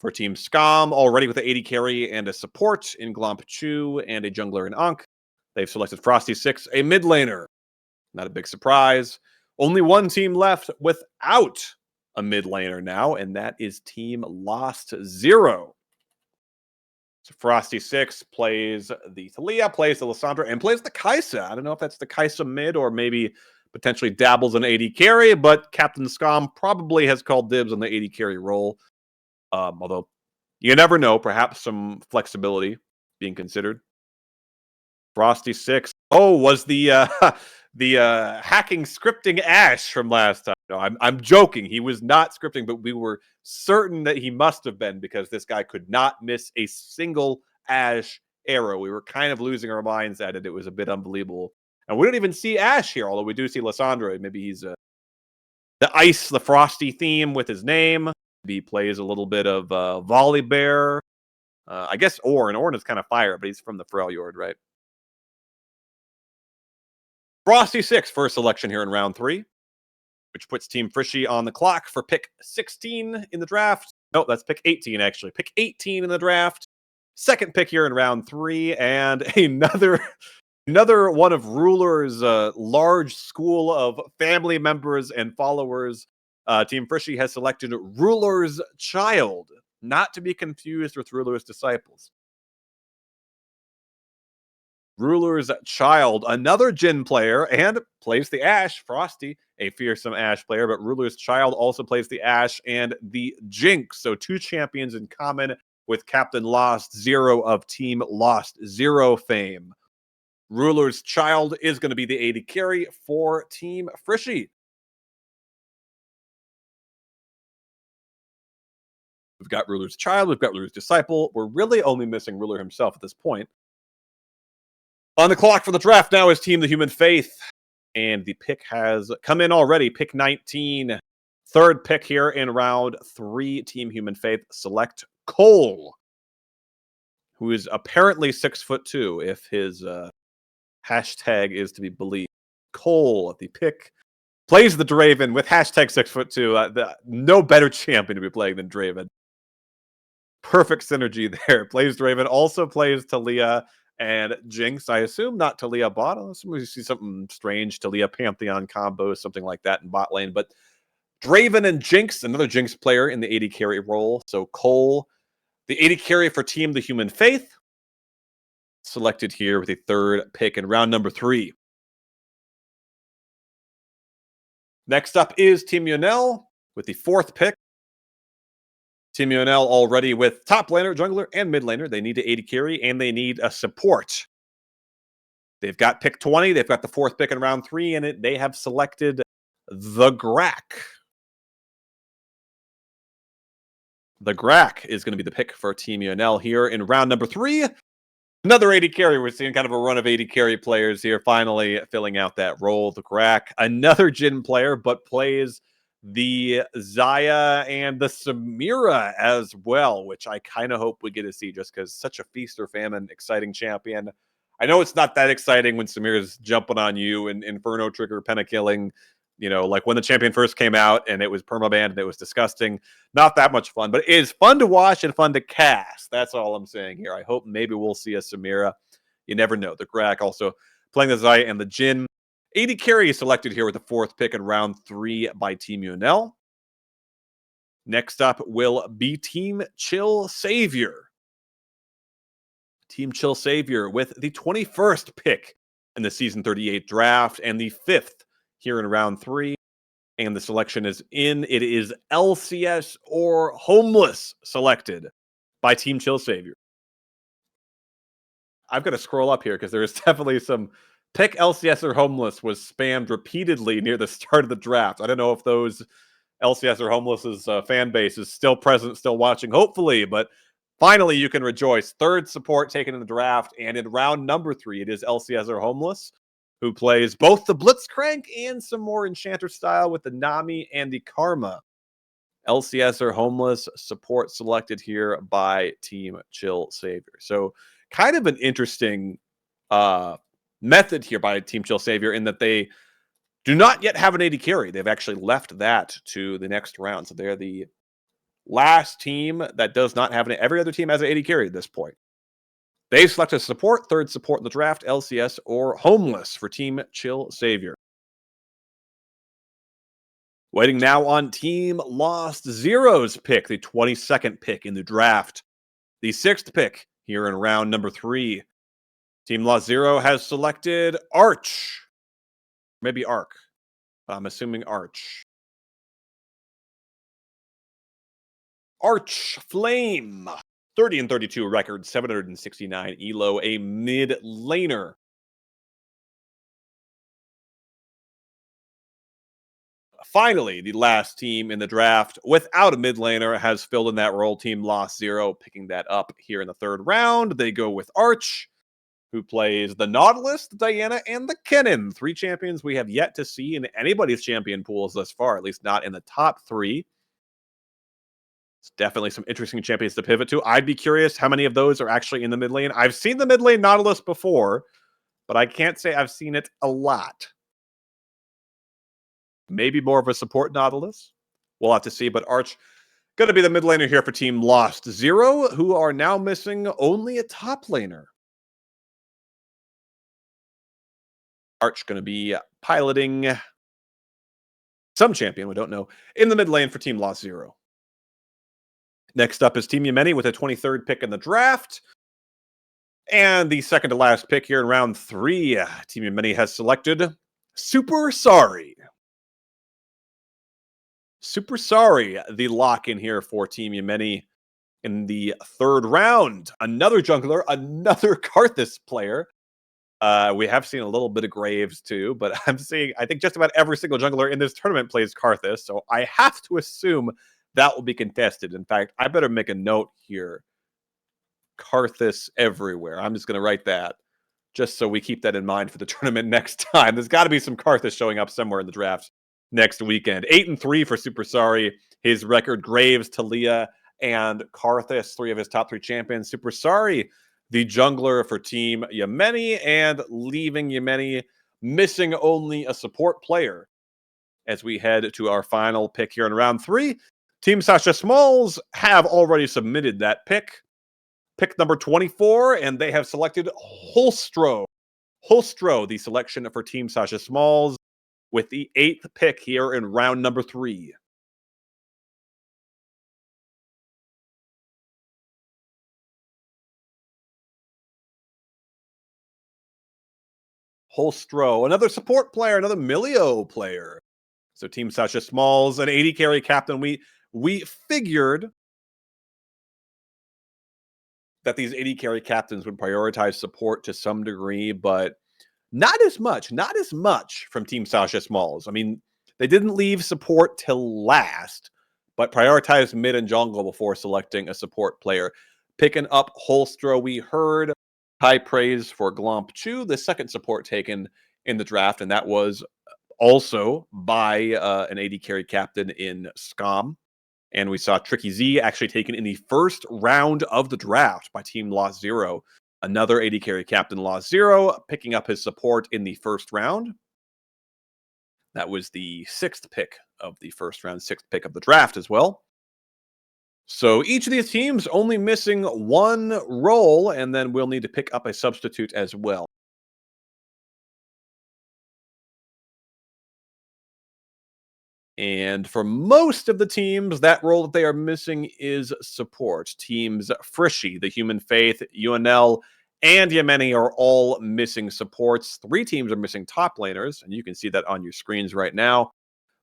For Team Scum, already with the AD carry and a support in Glomp Chu and a jungler in Ankh, they've selected Frosty6, a mid laner. Not a big surprise. Only one team left without a mid laner now, and that is Team Lost Zero. So Frosty6 plays the Thalia, plays the Lissandra, and plays the Kaisa. I don't know if that's the Kaisa mid or maybe potentially dabbles in AD carry, but Captain Scum probably has called dibs on the AD carry role. Although you never know, perhaps some flexibility being considered. Frosty6. Oh, was the hacking scripting Ash from last time? No, I'm joking. He was not scripting, but we were certain that he must have been, because this guy could not miss a single Ash arrow. We were kind of losing our minds at it. It was a bit unbelievable. And we don't even see Ash here, although we do see Lissandra. Maybe he's the ice, the frosty theme with his name. He plays a little bit of Volley Bear. I guess Ornn. Ornn is kind of fire, but he's from the Freljord, right? Frosty6 first selection here in round 3, which puts Team Frishy on the clock for pick 16 in the draft. No, that's pick 18, actually. Pick 18 in the draft. Second pick here in round 3, and another one of Ruler's large school of family members and followers. Team Frishy has selected Ruler's Child, not to be confused with Ruler's Disciples. Ruler's Child, another Jin player, and plays the Ash, Frosty, a fearsome Ash player, but Ruler's Child also plays the Ash and the Jinx. So 2 champions in common with Captain Lost Zero of Team Lost Zero fame. Ruler's Child is going to be the AD carry for Team Frishy. We've got Ruler's Child, we've got Ruler's Disciple. We're really only missing Ruler himself at this point. On the clock for the draft now is Team the Human Faith. And the pick has come in already. Pick 19. Third pick here in round 3. Team Human Faith select Cole, who is apparently 6'2", if his hashtag is to be believed. Cole, the pick, plays the Draven with hashtag 6'2". No better champion to be playing than Draven. Perfect synergy there. Plays Draven, also plays Talia and Jinx. I assume not Talia bot. I assume we see something strange, Talia Pantheon combo, something like that in bot lane. But Draven and Jinx, another Jinx player in the AD carry role. So Cole, the AD carry for Team the Human Faith, selected here with a 3rd pick in round number 3. Next up is Team Yunel with the 4th pick. Team Yunel already with top laner, jungler, and mid laner. They need to AD carry, and they need a support. They've got pick 20. They've got the 4th pick in round 3, and they have selected the Grack. The Grack is going to be the pick for Team Yunel here in round number 3. Another AD carry. We're seeing kind of a run of AD carry players here, finally filling out that role. The Grack, another Jin player, but plays the Zaya and the Samira as well, which I kind of hope we get to see just because such a feast or famine, exciting champion. I know it's not that exciting when Samira's jumping on you and Inferno Trigger, Penna killing, like when the champion first came out and it was permabanned and it was disgusting. Not that much fun, but it is fun to watch and fun to cast. That's all I'm saying here. I hope maybe we'll see a Samira. You never know. The Grack also playing the Zaya and the Jin. AD carry is selected here with the 4th pick in round 3 by Team Yunel. Next up will be Team Chill Savior. Team Chill Savior with the 21st pick in the Season 38 draft and the 5th here in round 3. And the selection is in. It is LCS or Homeless selected by Team Chill Savior. I've got to scroll up here because there is definitely some pick LCS or Homeless was spammed repeatedly near the start of the draft. I don't know if those LCS or Homeless's fan base is still present, still watching, hopefully, but finally you can rejoice. 3rd support taken in the draft, and in round number 3, it is LCS or Homeless, who plays both the Blitzcrank and some more Enchanter style with the Nami and the Karma. LCS or Homeless support selected here by Team Chill Savior. So kind of an interesting method here by Team Chill Savior in that they do not yet have an AD carry. They've actually left that to the next round. So they're the last team that does not have every other team has an AD carry at this point. They selected support, 3rd support in the draft, LCS or Homeless for Team Chill Savior. Waiting now on Team Lost Zero's pick, the 22nd pick in the draft. The 6th pick here in round number 3. Team Lost Zero has selected Arch. Maybe Arc. I'm assuming Arch. Arch Flame. 30 and 32 record, 769 elo, a mid laner. Finally, the last team in the draft without a mid laner has filled in that role. Team Lost Zero picking that up here in the 3rd round. They go with Arch, who plays the Nautilus, the Diana, and the Kennen. 3 champions we have yet to see in anybody's champion pools thus far, at least not in the top 3. It's definitely some interesting champions to pivot to. I'd be curious how many of those are actually in the mid lane. I've seen the mid lane Nautilus before, but I can't say I've seen it a lot. Maybe more of a support Nautilus. We'll have to see, but Arch going to be the mid laner here for Team Lost Zero, who are now missing only a top laner. Arch going to be piloting some champion, we don't know, in the mid lane for Team Lost Zero. Next up is Team Yemeni with a 23rd pick in the draft. And the second to last pick here in round 3, Team Yemeni has selected Super Sorry. Super Sorry, the lock in here for Team Yemeni in the third round. Another jungler, another Karthus player. We have seen a little bit of Graves too, but I think just about every single jungler in this tournament plays Karthus, so I have to assume that will be contested. In fact, I better make a note here. Karthus everywhere. I'm just going to write that just so we keep that in mind for the tournament next time. There's got to be some Karthus showing up somewhere in the draft next weekend. 8-3 for Super Sorry. His record: Graves, Talia, and Karthus, 3 of his top 3 champions. Super Sorry, the jungler for Team Yemeni, and leaving Yemeni missing only a support player as we head to our final pick here in round 3. Team Sasha Smalls have already submitted that pick number 24, and they have selected Holstro. Holstro, the selection for Team Sasha Smalls, with the 8th pick here in round number 3. Holstro, another support player, another Milio player. So Team Sasha Smalls, an 80 carry captain. We figured that these 80 carry captains would prioritize support to some degree, but not as much from Team Sasha Smalls. I mean, they didn't leave support till last, but prioritized mid and jungle before selecting a support player. Picking up Holstro, we heard high praise for Glomp Chu, the second support taken in the draft, and that was also by an 80 carry captain in Scom. And we saw Tricky Z actually taken in the first round of the draft by Team Lost Zero. Another 80 carry captain, Lost Zero, picking up his support in the first round. That was the 6th pick of the first round, 6th pick of the draft as well. So each of these teams only missing one role, and then we'll need to pick up a substitute as well. And for most of the teams, that role that they are missing is support. Teams Frishy, the Human Faith, UNL, and Yemeni are all missing supports. 3 teams are missing top laners, and you can see that on your screens right now.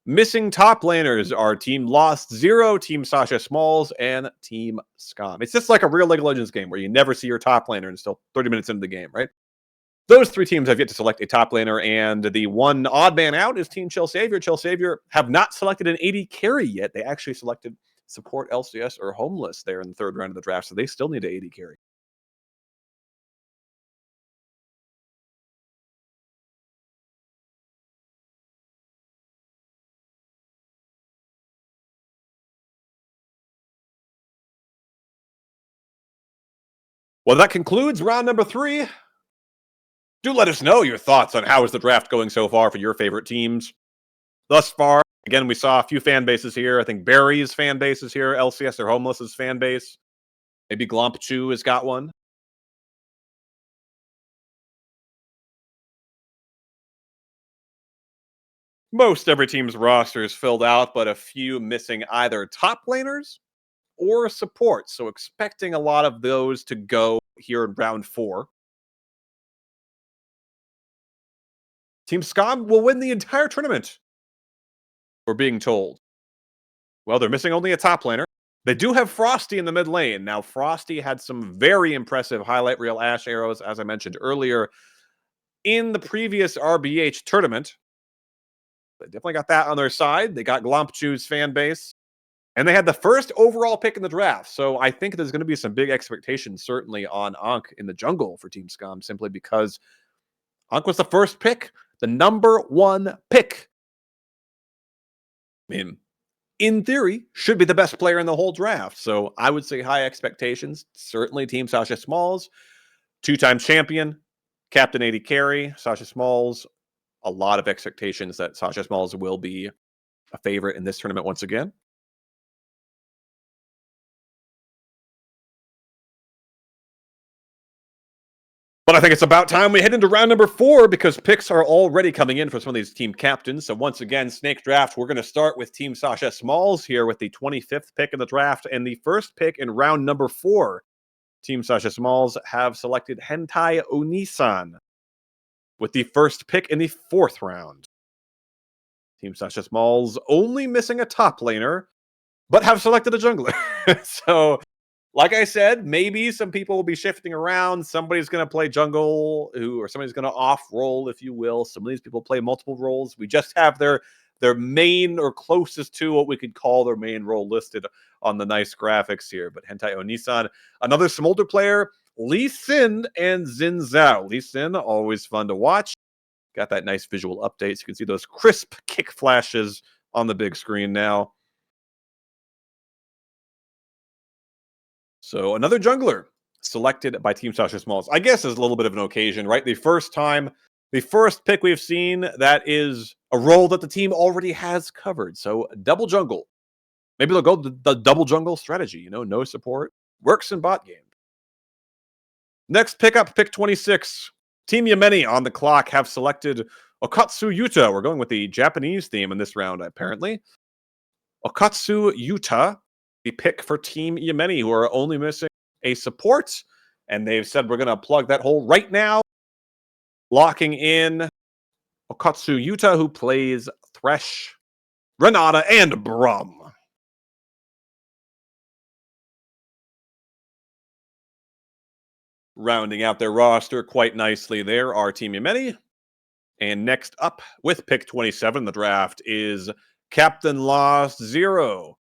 Missing top laners are Team Lost Zero, Team Sasha Smalls, and Team Scom. It's just like a real League of Legends game where you never see your top laner until 30 minutes into the game, right? Those 3 teams have yet to select a top laner, and the one odd man out is Team Chill Savior. Chill Savior have not selected an 80 carry yet. They actually selected support, LCS, or homeless there in the 3rd round of the draft, so they still need an 80 carry. Well, that concludes round number 3. Do let us know your thoughts on how is the draft going so far for your favorite teams thus far. Again, we saw a few fan bases here. I think Barry's fan base is here. LCS or Homeless's fan base. Maybe Glomp Chu has got one. Most every team's roster is filled out, but a few missing either top laners or support. So expecting a lot of those to go here in round 4. Team Scom will win the entire tournament, we're being told. Well, they're missing only a top laner. They do have Frosty in the mid lane. Now, Frosty had some very impressive highlight reel Ash arrows, as I mentioned earlier, in the previous RBH tournament. They definitely got that on their side. They got Glompchu's fan base. And they had the first overall pick in the draft. So I think there's going to be some big expectations, certainly, on Ankh in the jungle for Team Scum, simply because Ankh was the first pick, the number 1 pick. I mean, in theory, should be the best player in the whole draft. So I would say high expectations. Certainly Team Sasha Smalls, 2-time champion, Captain 80 carry, Sasha Smalls. A lot of expectations that Sasha Smalls will be a favorite in this tournament once again. But I think it's about time we head into round number 4 because picks are already coming in for some of these team captains. So once again, Snake Draft, we're going to start with Team Sasha Smalls here with the 25th pick in the draft and the first pick in round number 4. Team Sasha Smalls have selected Hentai Onisan with the first pick in the 4th round. Team Sasha Smalls only missing a top laner, but have selected a jungler. So, like I said, maybe some people will be shifting around. Somebody's going to play jungle, or somebody's going to off role, if you will. Some of these people play multiple roles. We just have their main or closest to what we could call their main role listed on the nice graphics here. But Hentai Onisan, another Smolder player, Lee Sin and Xin Zhao. Lee Sin, always fun to watch. Got that nice visual updates. You can see those crisp kick flashes on the big screen now. So another jungler selected by Team Sasha Smalls. I guess is a little bit of an occasion, right? The first pick we've seen that is a role that the team already has covered. So double jungle. Maybe they'll go the double jungle strategy, no support. Works in bot game. Next pickup, pick 26. Team Yemeni on the clock have selected Okatsu Yuta. We're going with the Japanese theme in this round, apparently. Okatsu Yuta, the pick for Team Yemeni, who are only missing a support. And they've said we're going to plug that hole right now. Locking in Okatsu Yuta, who plays Thresh, Renata, and Brum. Rounding out their roster quite nicely there are Team Yemeni. And next up with pick 27, the draft is Captain Lost Zero.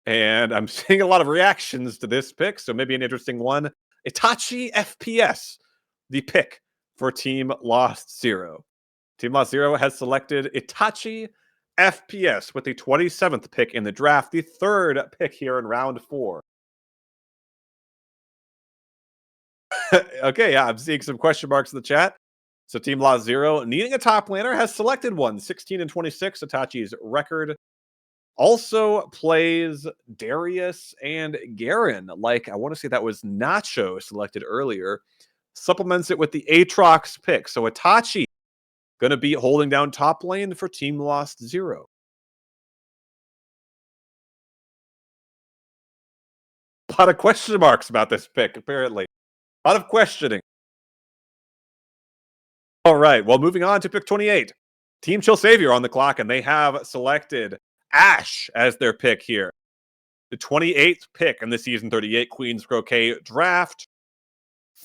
And I'm seeing a lot of reactions to this pick, so maybe an interesting one. Itachi FPS, the pick for Team Lost Zero. Team Lost Zero has selected Itachi FPS with the 27th pick in the draft, the 3rd pick here in round 4. Okay, yeah, I'm seeing some question marks in the chat. So Team Lost Zero, needing a top laner, has selected one. 16 and 26, Itachi's record. Also plays Darius and Garen. Like, I want to say that was Nacho selected earlier. Supplements it with the Aatrox pick. So Itachi going to be holding down top lane for Team Lost Zero. A lot of question marks about this pick, apparently. A lot of questioning. All right, well, moving on to pick 28. Team Chill Savior on the clock, and they have selected Ashe as their pick here. The 28th pick in the Season 38 Queen's Croquet draft.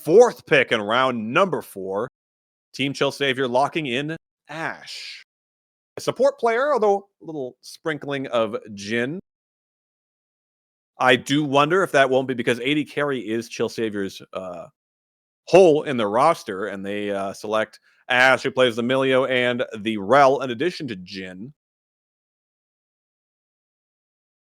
4th pick in round number 4. Team Chill Savior locking in Ashe. A support player, although a little sprinkling of Jhin. I do wonder if that won't be because AD Carry is Chill Savior's hole in the roster, and they select Ashe, who plays the Milio and the Rel in addition to Jhin.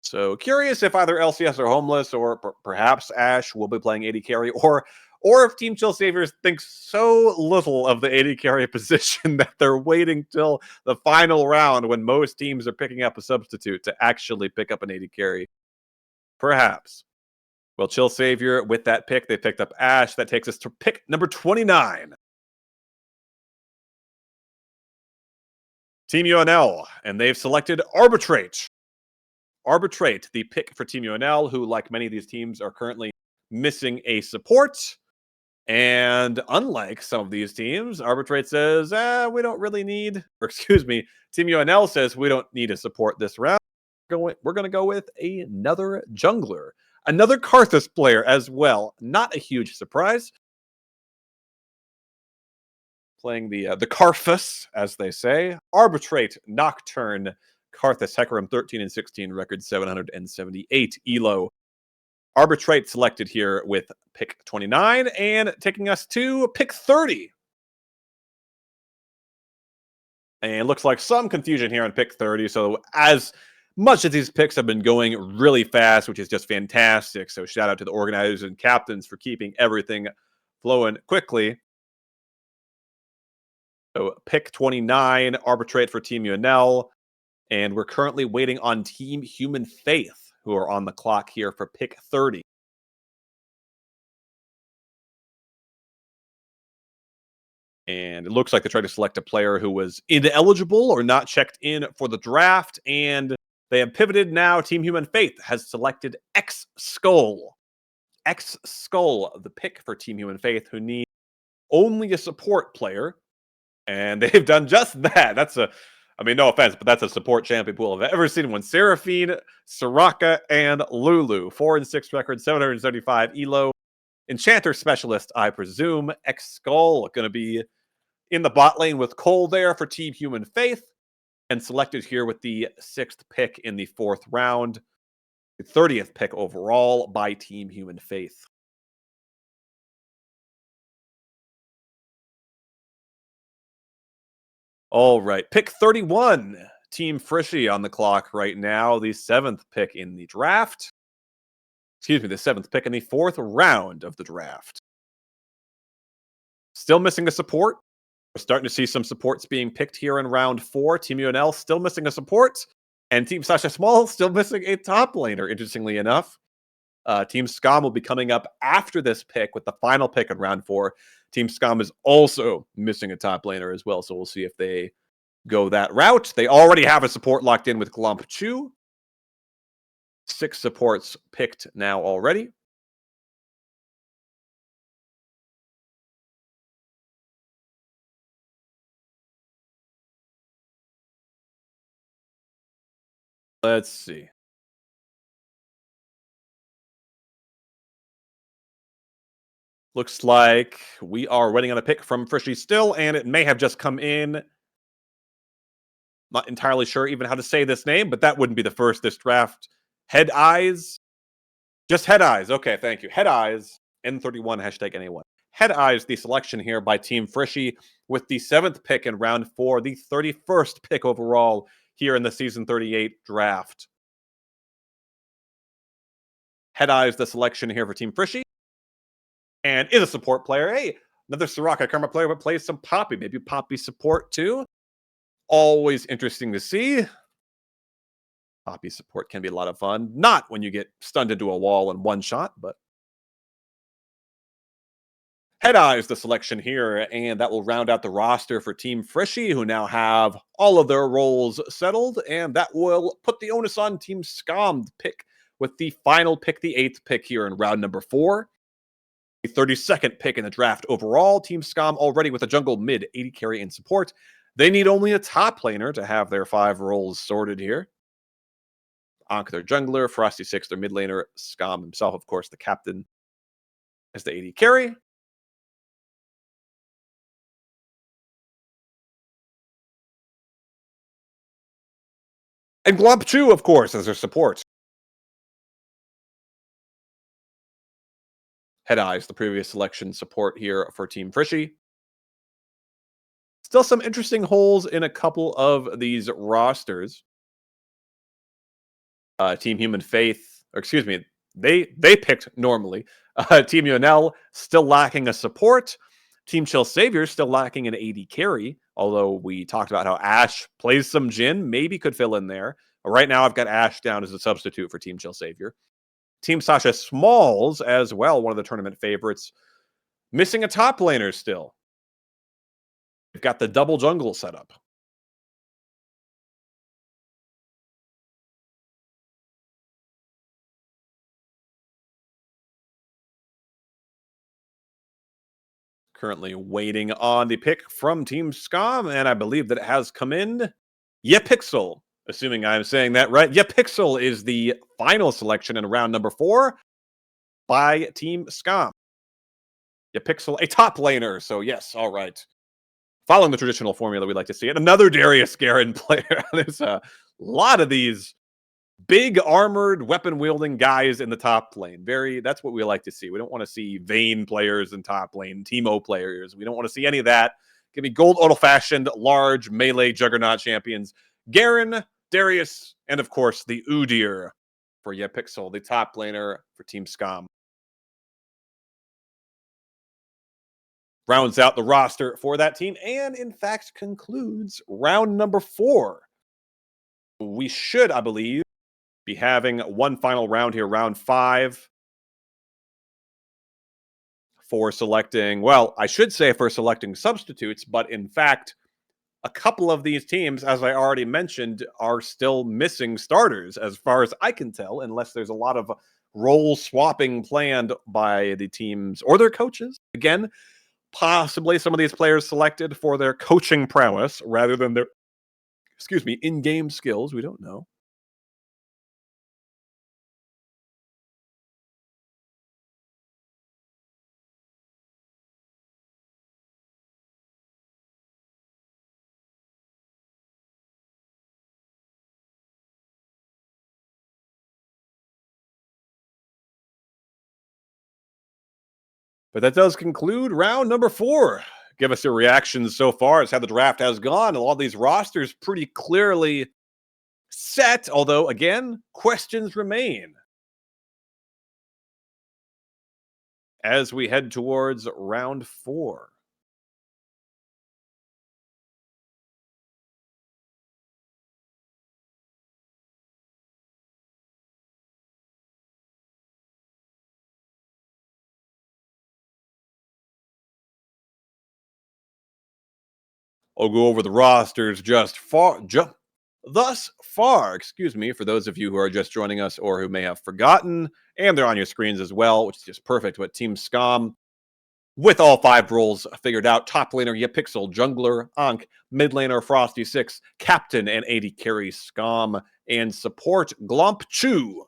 So curious if either LCS or Homeless or perhaps Ashe will be playing AD Carry, or if Team Chill Saviors think so little of the AD Carry position that they're waiting till the final round when most teams are picking up a substitute to actually pick up an AD Carry. Perhaps. Well, Chill Savior, with that pick, they picked up Ashe. That takes us to pick number 29. Team UNL, and they've selected Arbitrate. Arbitrate, the pick for Team UNL, who, like many of these teams, are currently missing a support. And unlike some of these teams, Arbitrate says, we don't really need, or excuse me, Team UNL says we don't need to support this round. We're going to go with another jungler. Another Karthus player as well. Not a huge surprise. Playing the Karthus, as they say. Arbitrate, Nocturne, Karthus, Hecarim, 13 and 16, record 778 elo. Arbitrate selected here with pick 29, and taking us to pick 30. And looks like some confusion here on pick 30. So as much as these picks have been going really fast, which is just fantastic. So shout out to the organizers and captains for keeping everything flowing quickly. So pick 29, Arbitrate for Team UNL. And we're currently waiting on Team Human Faith, who are on the clock here for pick 30. And it looks like they tried to select a player who was ineligible or not checked in for the draft. And they have pivoted now. Team Human Faith has selected X Skull. X Skull, the pick for Team Human Faith, who need only a support player. And they've done just that. I mean, no offense, but that's a support champion pool I've ever seen one. Seraphine, Soraka, and Lulu. 4 and 6 record, 775 elo. Enchanter specialist, I presume. X Skull going to be in the bot lane with Cole there for Team Human Faith. And selected here with the 6th pick in the 4th round. The 30th pick overall by Team Human Faith. All right, pick 31. Team Frishy on the clock right now. The 7th pick in the draft. Excuse me, the 7th pick in the 4th round of the draft. Still missing a support. We're starting to see some supports being picked here in round 4. Team UNL still missing a support. And Team Sasha Small still missing a top laner, interestingly enough. Team Scom will be coming up after this pick with the final pick in round 4. Team Scom is also missing a top laner as well, so we'll see if they go that route. They already have a support locked in with Glump Chu. 6 supports picked now already. Let's see. Looks like we are waiting on a pick from Frishy still, and it may have just come in. Not entirely sure even how to say this name, but that wouldn't be the first this draft. Head Eyes. Just Head Eyes. Okay, thank you. Head Eyes. N31 hashtag NA1. Head Eyes, the selection here by Team Frishy with the 7th pick in round 4, the 31st pick overall here in the Season 38 draft. Head Eyes, the selection here for Team Frishy. And is a support player. Hey, another Soraka Karma player, but plays some Poppy. Maybe Poppy support too. Always interesting to see. Poppy support can be a lot of fun. Not when you get stunned into a wall in one shot, but Head Eyes the selection here, and that will round out the roster for Team Frishy, who now have all of their roles settled, and that will put the onus on Team Scom to pick with the final pick, the 8th pick here in round number 4. The 32nd pick in the draft overall. Team Scom already with a jungle mid, 80 carry and support. They need only a top laner to have their 5 roles sorted here. Ankh, their jungler, Frosty 6, their mid laner, Scom himself, of course, the captain, as the 80 carry. And Glump Chu, of course, as their support. Head Eyes, the previous selection support here for Team Frishy. Still some interesting holes in a couple of these rosters. Team Human Faith, or excuse me, they picked normally. Team UNL still lacking a support. Team Chill Savior still lacking an AD carry, although we talked about how Ash plays some Jhin, maybe could fill in there. But right now I've got Ash down as a substitute for Team Chill Savior. Team Sasha Smalls as well, one of the tournament favorites. Missing a top laner still. They've got the double jungle set up. Currently waiting on the pick from Team Scom, and I believe that it has come in. Yepixel, assuming I'm saying that right. Yepixel is the final selection in round number 4 by Team Scom. Yepixel, a top laner, so yes, all right. Following the traditional formula we like to see it. Another Darius Garen player. There's a lot of these big armored weapon wielding guys in the top lane. That's what we like to see. We don't want to see Vayne players in top lane, Teemo players. We don't want to see any of that. Give me gold old fashioned large melee juggernaut champions. Garen, Darius, and of course the Udyr for Yepixel, the top laner for Team Scom. Rounds out the roster for that team and in fact concludes round number 4. We should, I believe, be having one final round here, round 5, for selecting, well, I should say for selecting substitutes, but in fact, a couple of these teams, as I already mentioned, are still missing starters, as far as I can tell, unless there's a lot of role swapping planned by the teams or their coaches. Again, possibly some of these players selected for their coaching prowess rather than their, in-game skills. We don't know. But that does conclude round number 4. Give us your reactions so far as how the draft has gone. A lot of these rosters pretty clearly set, although, again, questions remain as we head towards round 4. I'll go over the rosters thus far, for those of you who are just joining us or who may have forgotten, and they're on your screens as well, which is just perfect. But Team Scum, with all 5 roles figured out, top laner Yapixel, jungler Ankh, mid laner Frosty6, captain and AD carry Scum, and support Glomp Chu.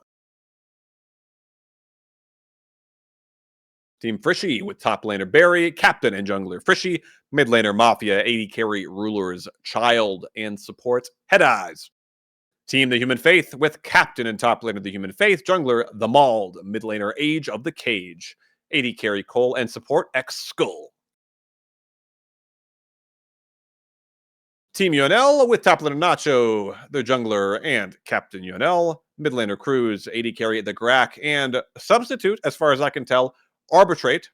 Team Frishy with top laner Barry, captain and jungler Frishy, mid laner Mafia, AD carry Ruler's Child, and support Head Eyes. Team The Human Faith with captain and top laner The Human Faith, jungler The Mauled, mid laner Age of the Cage, AD carry Cole, and support X Skull. Team UNL with top laner Nacho, the jungler, and captain UNL, mid laner Cruz, AD carry The Grak, and substitute, as far as I can tell, Arbitrate.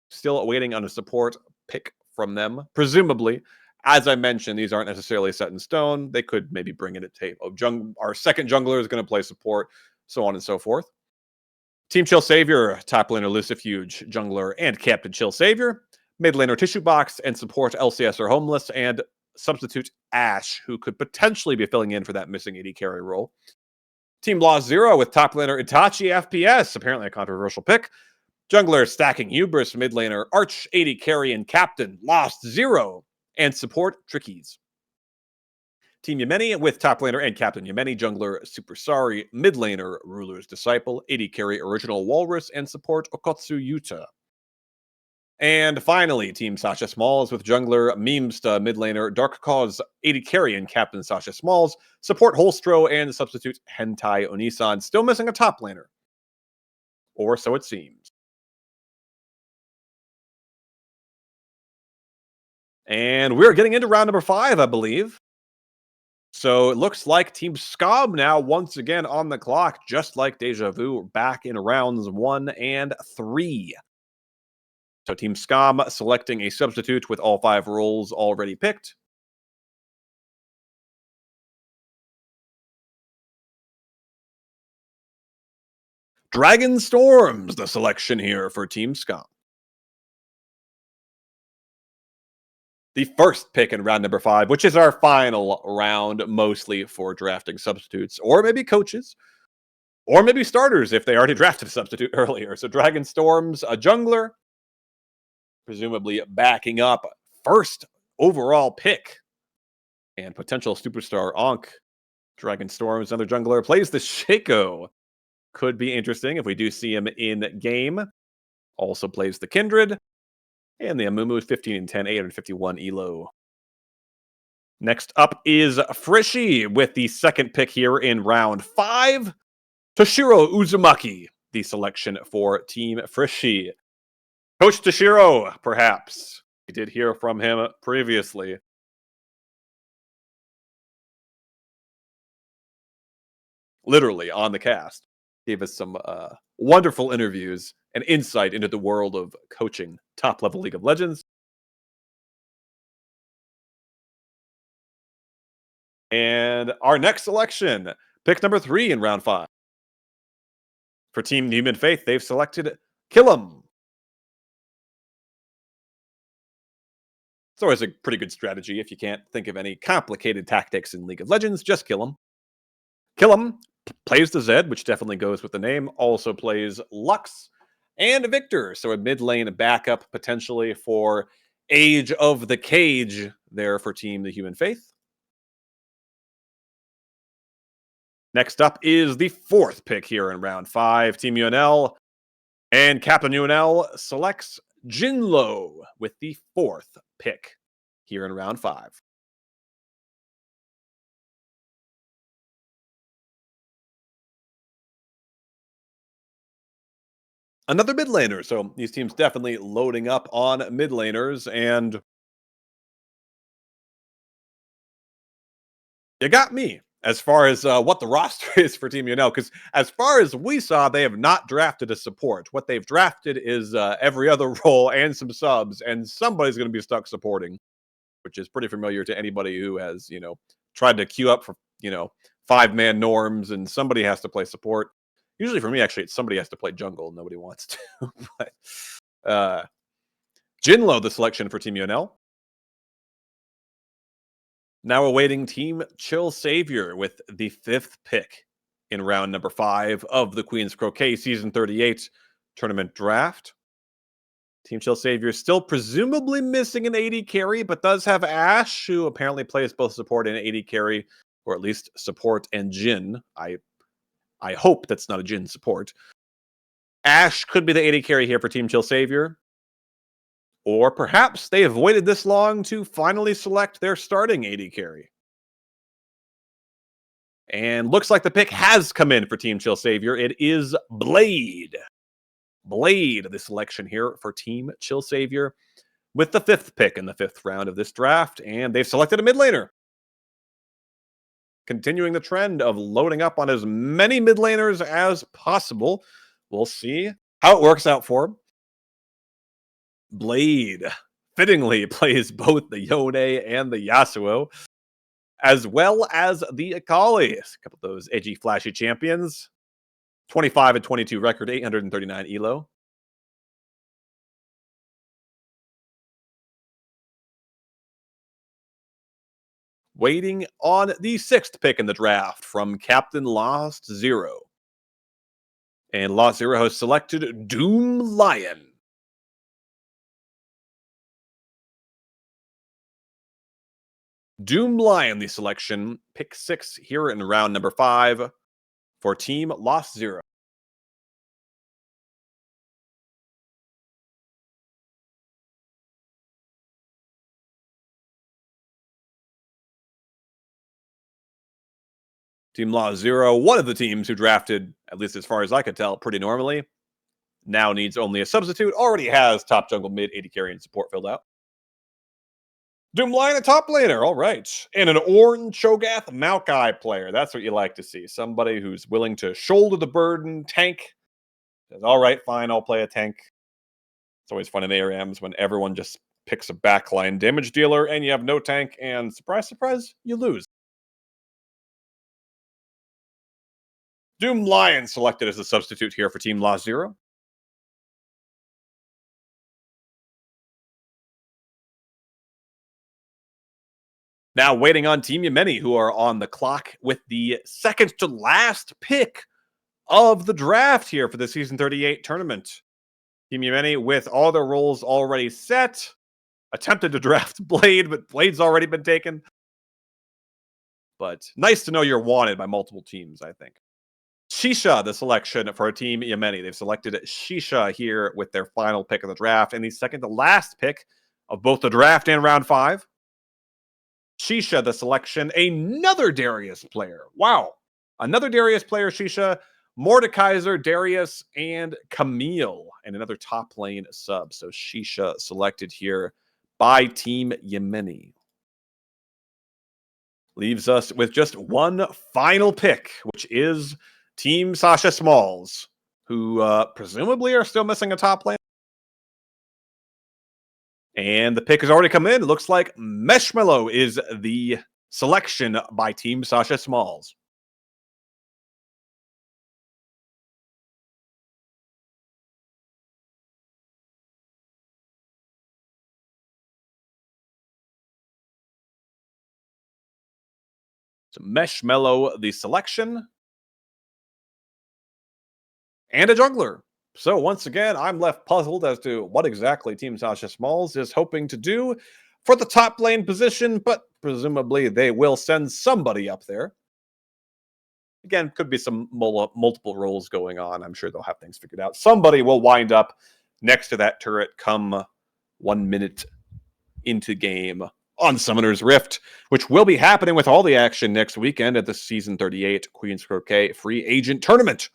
Still waiting on a support pick from them, presumably. As I mentioned, these aren't necessarily set in stone. They could maybe bring in a tape. Our second jungler is going to play support, so on and so forth. Team Chill Savior, top laner Lucifuge, jungler, and captain Chill Savior. Mid laner Tissue Box, and support LCS or Homeless, and substitute Ash, who could potentially be filling in for that missing AD carry role. Team Lost Zero with top laner Itachi FPS, apparently a controversial pick. Jungler stacking Hubris, mid laner Arch, AD carry, and captain Lost Zero, and support Trickies. Team Yemeni with top laner and captain Yemeni, jungler Super Sorry, mid laner Ruler's Disciple, AD carry Original Walrus, and support Okotsu Yuta. And finally, Team Sasha Smalls with jungler Memesta, mid laner Dark Cause, AD carry, and captain Sasha Smalls, support Holstro, and substitute Hentai Onisan. Still missing a top laner. Or so it seems. And we're getting into round number 5, I believe. So it looks like Team Scum now once again on the clock, just like Deja Vu, back in rounds 1 and 3. So Team Scum selecting a substitute with all 5 roles already picked. Dragon Storms, the selection here for Team Scum. The first pick in round number 5, which is our final round, mostly for drafting substitutes, or maybe coaches, or maybe starters if they already drafted a substitute earlier. So Dragon Storms, a jungler, presumably backing up first overall pick and potential superstar Ankh. Dragon Storms, another jungler, plays the Shaco. Could be interesting if we do see him in game. Also plays the Kindred. And the Amumu 15 and 10, 851 elo. Next up is Frishy with the second pick here in round 5. Toshiro Uzumaki, the selection for Team Frishy. Coach Toshiro, perhaps. We did hear from him previously. Literally on the cast. Gave us some wonderful interviews and insight into the world of coaching top-level League of Legends. And our next selection, pick number 3 in round 5. For Team Human Faith, they've selected Killam. It's always a pretty good strategy if you can't think of any complicated tactics in League of Legends, just kill them. Killam plays the Zed, which definitely goes with the name, also plays Lux and Victor, so a mid lane backup potentially for Age of the Cage there for Team the Human Faith. Next up is the fourth pick here in round 5, Team UNL, and Captain UNL selects Jinlo with the fourth pick here in round 5. Another mid laner, so these teams definitely loading up on mid laners, and you got me as far as what the roster is for Team UNL, because as far as we saw, they have not drafted a support. What they've drafted is every other role and some subs, and somebody's going to be stuck supporting, which is pretty familiar to anybody who has, tried to queue up for, 5-man norms, and somebody has to play support. Usually for me, actually, it's somebody has to play jungle. Nobody wants to. But uh, Jinlo, the selection for Team UNL. Now awaiting Team Chill Savior with the 5th pick in round number 5 of the Queen's Croquet Season 38 tournament draft. Team Chill Savior is still presumably missing an AD carry, but does have Ashe, who apparently plays both support and AD carry, or at least support and Jhin. I hope that's not a Jhin support. Ashe could be the AD carry here for Team Chill Savior. Or perhaps they have waited this long to finally select their starting AD carry. And looks like the pick has come in for Team Chill Savior. It is Blade. Blade, the selection here for Team Chill Savior with the 5th pick in the 5th round of this draft. And they've selected a mid laner. Continuing the trend of loading up on as many mid laners as possible. We'll see how it works out for him. Blade fittingly plays both the Yone and the Yasuo, as well as the Akali. A couple of those edgy, flashy champions. 25 and 22 record, 839 elo. Waiting on the 6th pick in the draft from Captain Lost Zero. And Lost Zero has selected Doom Lion. Doom Lion, the selection, pick 6 here in round number 5 for Team Lost Zero. Team Lost Zero, one of the teams who drafted, at least as far as I could tell, pretty normally, now needs only a substitute, already has top jungle, mid, AD carry, and support filled out. Doom Lion, a top laner, all right. And an Ornn Cho'Gath Maokai player. That's what you like to see. Somebody who's willing to shoulder the burden, tank. Says, all right, fine, I'll play a tank. It's always fun in ARMs when everyone just picks a backline damage dealer and you have no tank, and surprise, surprise, you lose. Doom Lion selected as a substitute here for Team Lost Zero. Now waiting on Team Yemeni, who are on the clock with the second to last pick of the draft here for the Season 38 tournament. Team Yemeni, with all their roles already set, attempted to draft Blade, but Blade's already been taken. But nice to know you're wanted by multiple teams, I think. Shisha, the selection for Team Yemeni. They've selected Shisha here with their final pick of the draft and the second to last pick of both the draft and round 5. Shisha, the selection, another Darius player. Wow. Another Darius player, Shisha, Mordekaiser, Darius, and Camille, and another top lane sub. So Shisha selected here by Team Yemeni. Leaves us with just one final pick, which is Team Sasha Smalls, who presumably are still missing a top lane. And the pick has already come in. It looks like Meshmello is the selection by Team Sasha Smalls. So Meshmello, the selection, and a jungler. So once again, I'm left puzzled as to what exactly Team Sasha Smalls is hoping to do for the top lane position, but presumably they will send somebody up there. Again, could be some multiple roles going on. I'm sure they'll have things figured out. Somebody will wind up next to that turret come 1 minute into game on Summoner's Rift, which will be happening with all the action next weekend at the Season 38 Queen's Croquet Free Agent Tournament.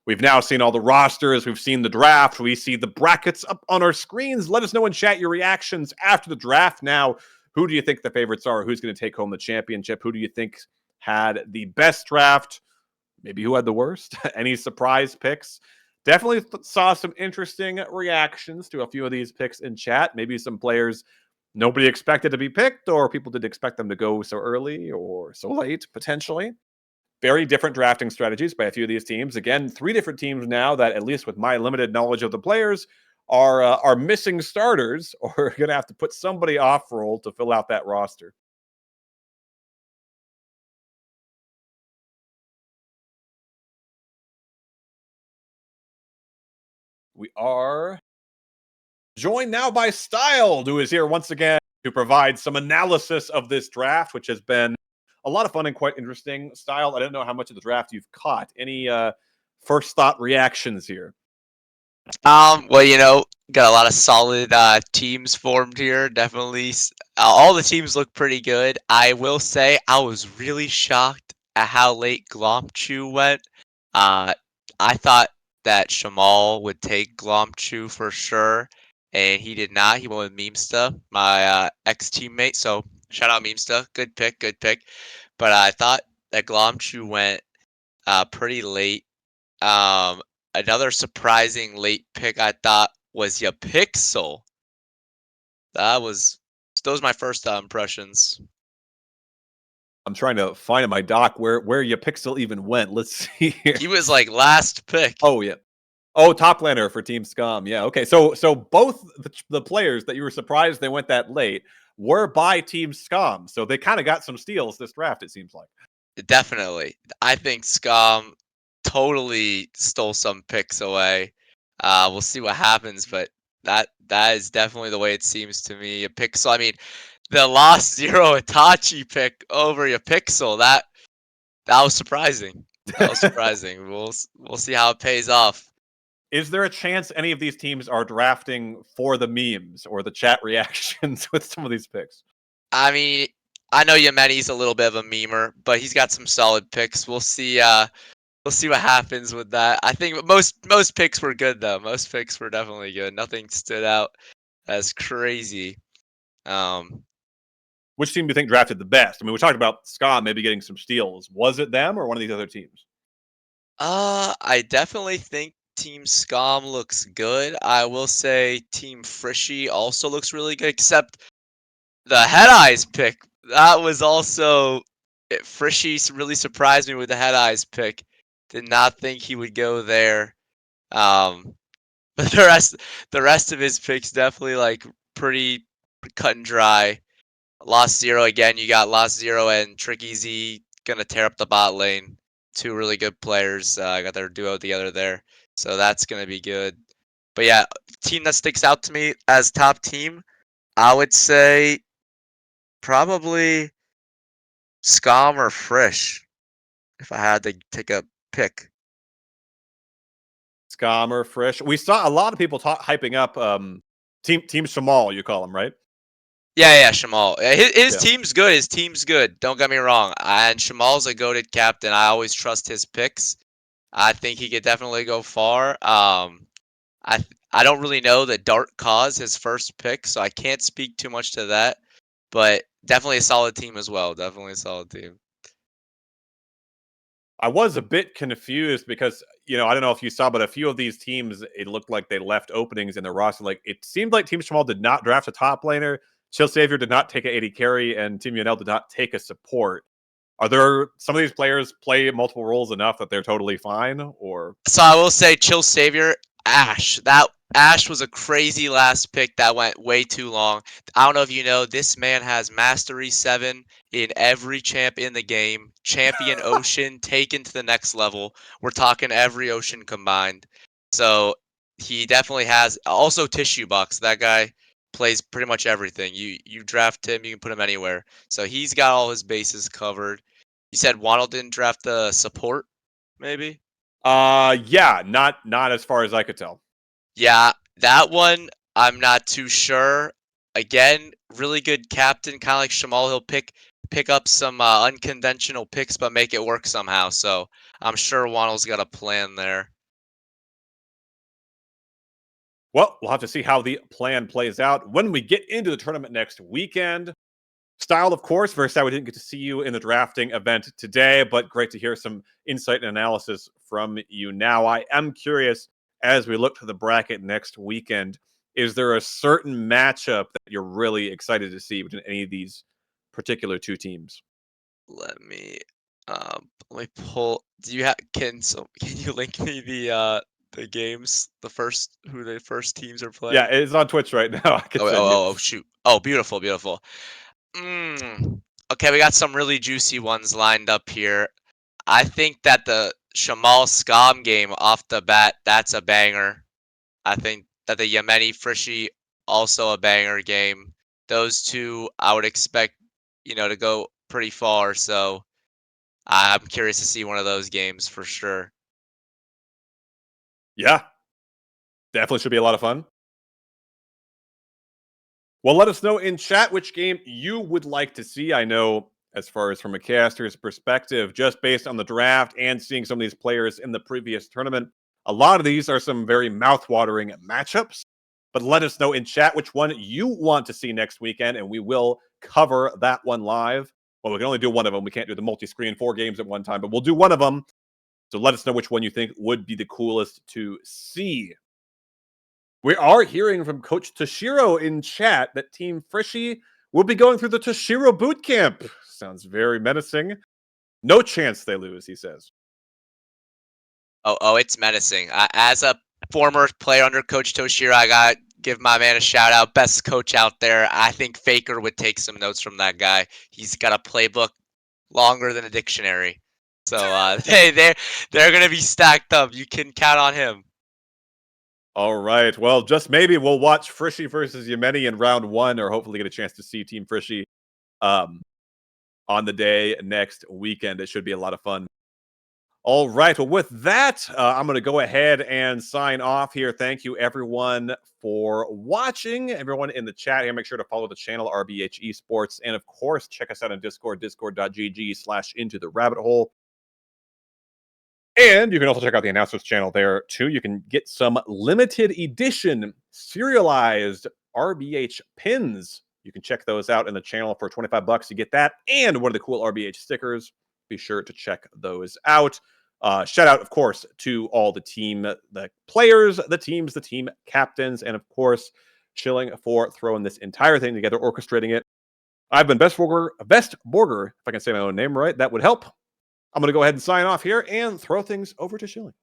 We've now seen all the rosters. We've seen the draft. We see the brackets up on our screens. Let us know in chat your reactions after the draft. Now, who do you think the favorites are? Who's going to take home the championship? Who do you think had the best draft? Maybe who had the worst? Any surprise picks? Definitely saw some interesting reactions to a few of these picks in chat. Maybe some players nobody expected to be picked, or people didn't expect them to go so early or so late, potentially. Very different drafting strategies by a few of these teams. Again, 3 different teams now that, at least with my limited knowledge of the players, are missing starters or are going to have to put somebody off role to fill out that roster. We are joined now by Styled, who is here once again to provide some analysis of this draft, which has been a lot of fun and quite interesting. Styled, I don't know how much of the draft you've caught. Any first thought reactions here? Well, got a lot of solid teams formed here. Definitely, all the teams look pretty good. I will say I was really shocked at how late Glomchu went. I thought that Shamal would take Glomchu for sure, and he did not. He went with Memesta, my ex-teammate. So shout out Memesta, good pick, good pick. But I thought that Glomchu went pretty late. Another surprising late pick I thought was Yapixel. Those my first impressions. I'm trying to find in my doc where Yapixel even went. Let's see here. He was like last pick. Oh yeah. Oh, top laner for Team Scum. Yeah. Okay. So both the players that you were surprised they went that late were by Team Scum. So they kind of got some steals this draft. It seems like. Definitely, I think Scum totally stole some picks away. We'll see what happens, but that is definitely the way it seems to me. Yapixel. I mean, the Lost Zero Itachi pick over Yapixel. That was surprising. That was surprising. We'll see how it pays off. Is there a chance any of these teams are drafting for the memes or the chat reactions with some of these picks? I mean, I know Yemeni's a little bit of a memer, but he's got some solid picks. We'll see. We'll see what happens with that. I think most picks were good though. Most picks were definitely good. Nothing stood out as crazy. Which team do you think drafted the best? I mean, we talked about Scott maybe getting some steals. Was it them or one of these other teams? I definitely think Team Scum looks good. I will say Team Frishy also looks really good, except the Head Eyes pick. That was also Frishy really surprised me with the Head Eyes pick. Did not think he would go there. But the rest of his picks definitely like pretty cut and dry. Lost Zero again. You got Lost Zero and Tricky Z gonna tear up the bot lane. 2 really good players got their duo together there, so that's gonna be good. But yeah, team that sticks out to me as top team, I would say probably Scum or Frisch, if I had to take a pick. Scum or Frisch? We saw a lot of people hyping up Team Shamal, you call him, right? Yeah, Shamal. His Yeah. team's good. His team's good. Don't get me wrong. And Shamal's a goated captain. I always trust his picks. I think he could definitely go far. I don't really know the Dark Cause, his first pick, so I can't speak too much to that. But definitely a solid team as well. Definitely a solid team. I was a bit confused because, I don't know if you saw, but a few of these teams, it looked like they left openings in their roster. Like, it seemed like Team Shamal did not draft a top laner, Chill Savior did not take an AD carry, and Team Yunel did not take a support. Are there some of these players play multiple roles enough that they're totally fine, or? So I will say, Chill Savior, Ash. That Ash was a crazy last pick that went way too long. I don't know if you know, this man has Mastery 7 in every champ in the game. Champion Ocean taken to the next level. We're talking every Ocean combined. So he definitely has also Tissue Box. That guy plays pretty much everything. You draft him, you can put him anywhere. So he's got all his bases covered. You said Waddle didn't draft the support, maybe? Yeah, not as far as I could tell. Yeah, that one I'm not too sure. Again, really good captain, kind of like Shamal. He'll pick up some unconventional picks, but make it work somehow. So I'm sure Waddle's got a plan there. Well, we'll have to see how the plan plays out when we get into the tournament next weekend. Style, of course. Very sad we didn't get to see you in the drafting event today, but great to hear some insight and analysis from you now. I am curious, as we look to the bracket next weekend, is there a certain matchup that you're really excited to see between any of these particular two teams? Let me pull. Do you have can you link me the games, who the first teams are Yeah, playing? it's on Twitch right now. I can Oh, oh, send you. oh, oh, shoot. Oh, beautiful, beautiful. Mm. Okay, we got some really juicy ones lined up here. I think that the Shamal Scam game off the bat, that's a banger. I think that the Yemeni Frishi also a banger game. Those two I would expect, to go pretty far. So I'm curious to see one of those games for sure. Yeah, definitely should be a lot of fun. Well, let us know in chat which game you would like to see. I know, as far as from a caster's perspective, just based on the draft and seeing some of these players in the previous tournament, a lot of these are some very mouth-watering matchups. But let us know in chat which one you want to see next weekend, and we will cover that one live. Well, we can only do one of them. We can't do the multi-screen 4 games at one time, but we'll do one of them. So let us know which one you think would be the coolest to see. We are hearing from Coach Toshiro in chat that Team Frishy will be going through the Toshiro boot camp. Sounds very menacing. No chance they lose, he says. Oh, it's menacing. As a former player under Coach Toshiro, I got to give my man a shout out. Best coach out there. I think Faker would take some notes from that guy. He's got a playbook longer than a dictionary. So they're gonna be stacked up. You can count on him. All right. Well, just maybe we'll watch Frishy versus Yemeni in round 1, or hopefully get a chance to see Team Frishy um, on the day next weekend. It should be a lot of fun. All right. Well, with that, I'm going to go ahead and sign off here. Thank you, everyone, for watching. Everyone in the chat here, make sure to follow the channel, rbhesports. And, of course, check us out on Discord, discord.gg/into the rabbit hole. And you can also check out the announcements channel there, too. You can get some limited edition serialized RBH pins. You can check those out in the channel for $25. You get that and one of the cool RBH stickers. Be sure to check those out. Shout out, of course, to all the team, the players, the teams, the team captains, and, of course, Chilling for throwing this entire thing together, orchestrating it. I've been Best Borger, if I can say my own name right. That would help. I'm going to go ahead and sign off here and throw things over to Shilling.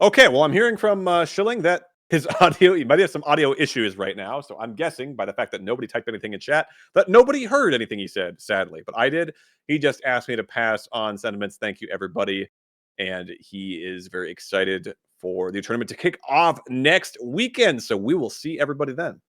Okay, well, I'm hearing from Shilling that his audio, he might have some audio issues right now. So I'm guessing by the fact that nobody typed anything in chat that nobody heard anything he said, sadly. But I did. He just asked me to pass on sentiments. Thank you, everybody. And he is very excited for the tournament to kick off next weekend. So we will see everybody then.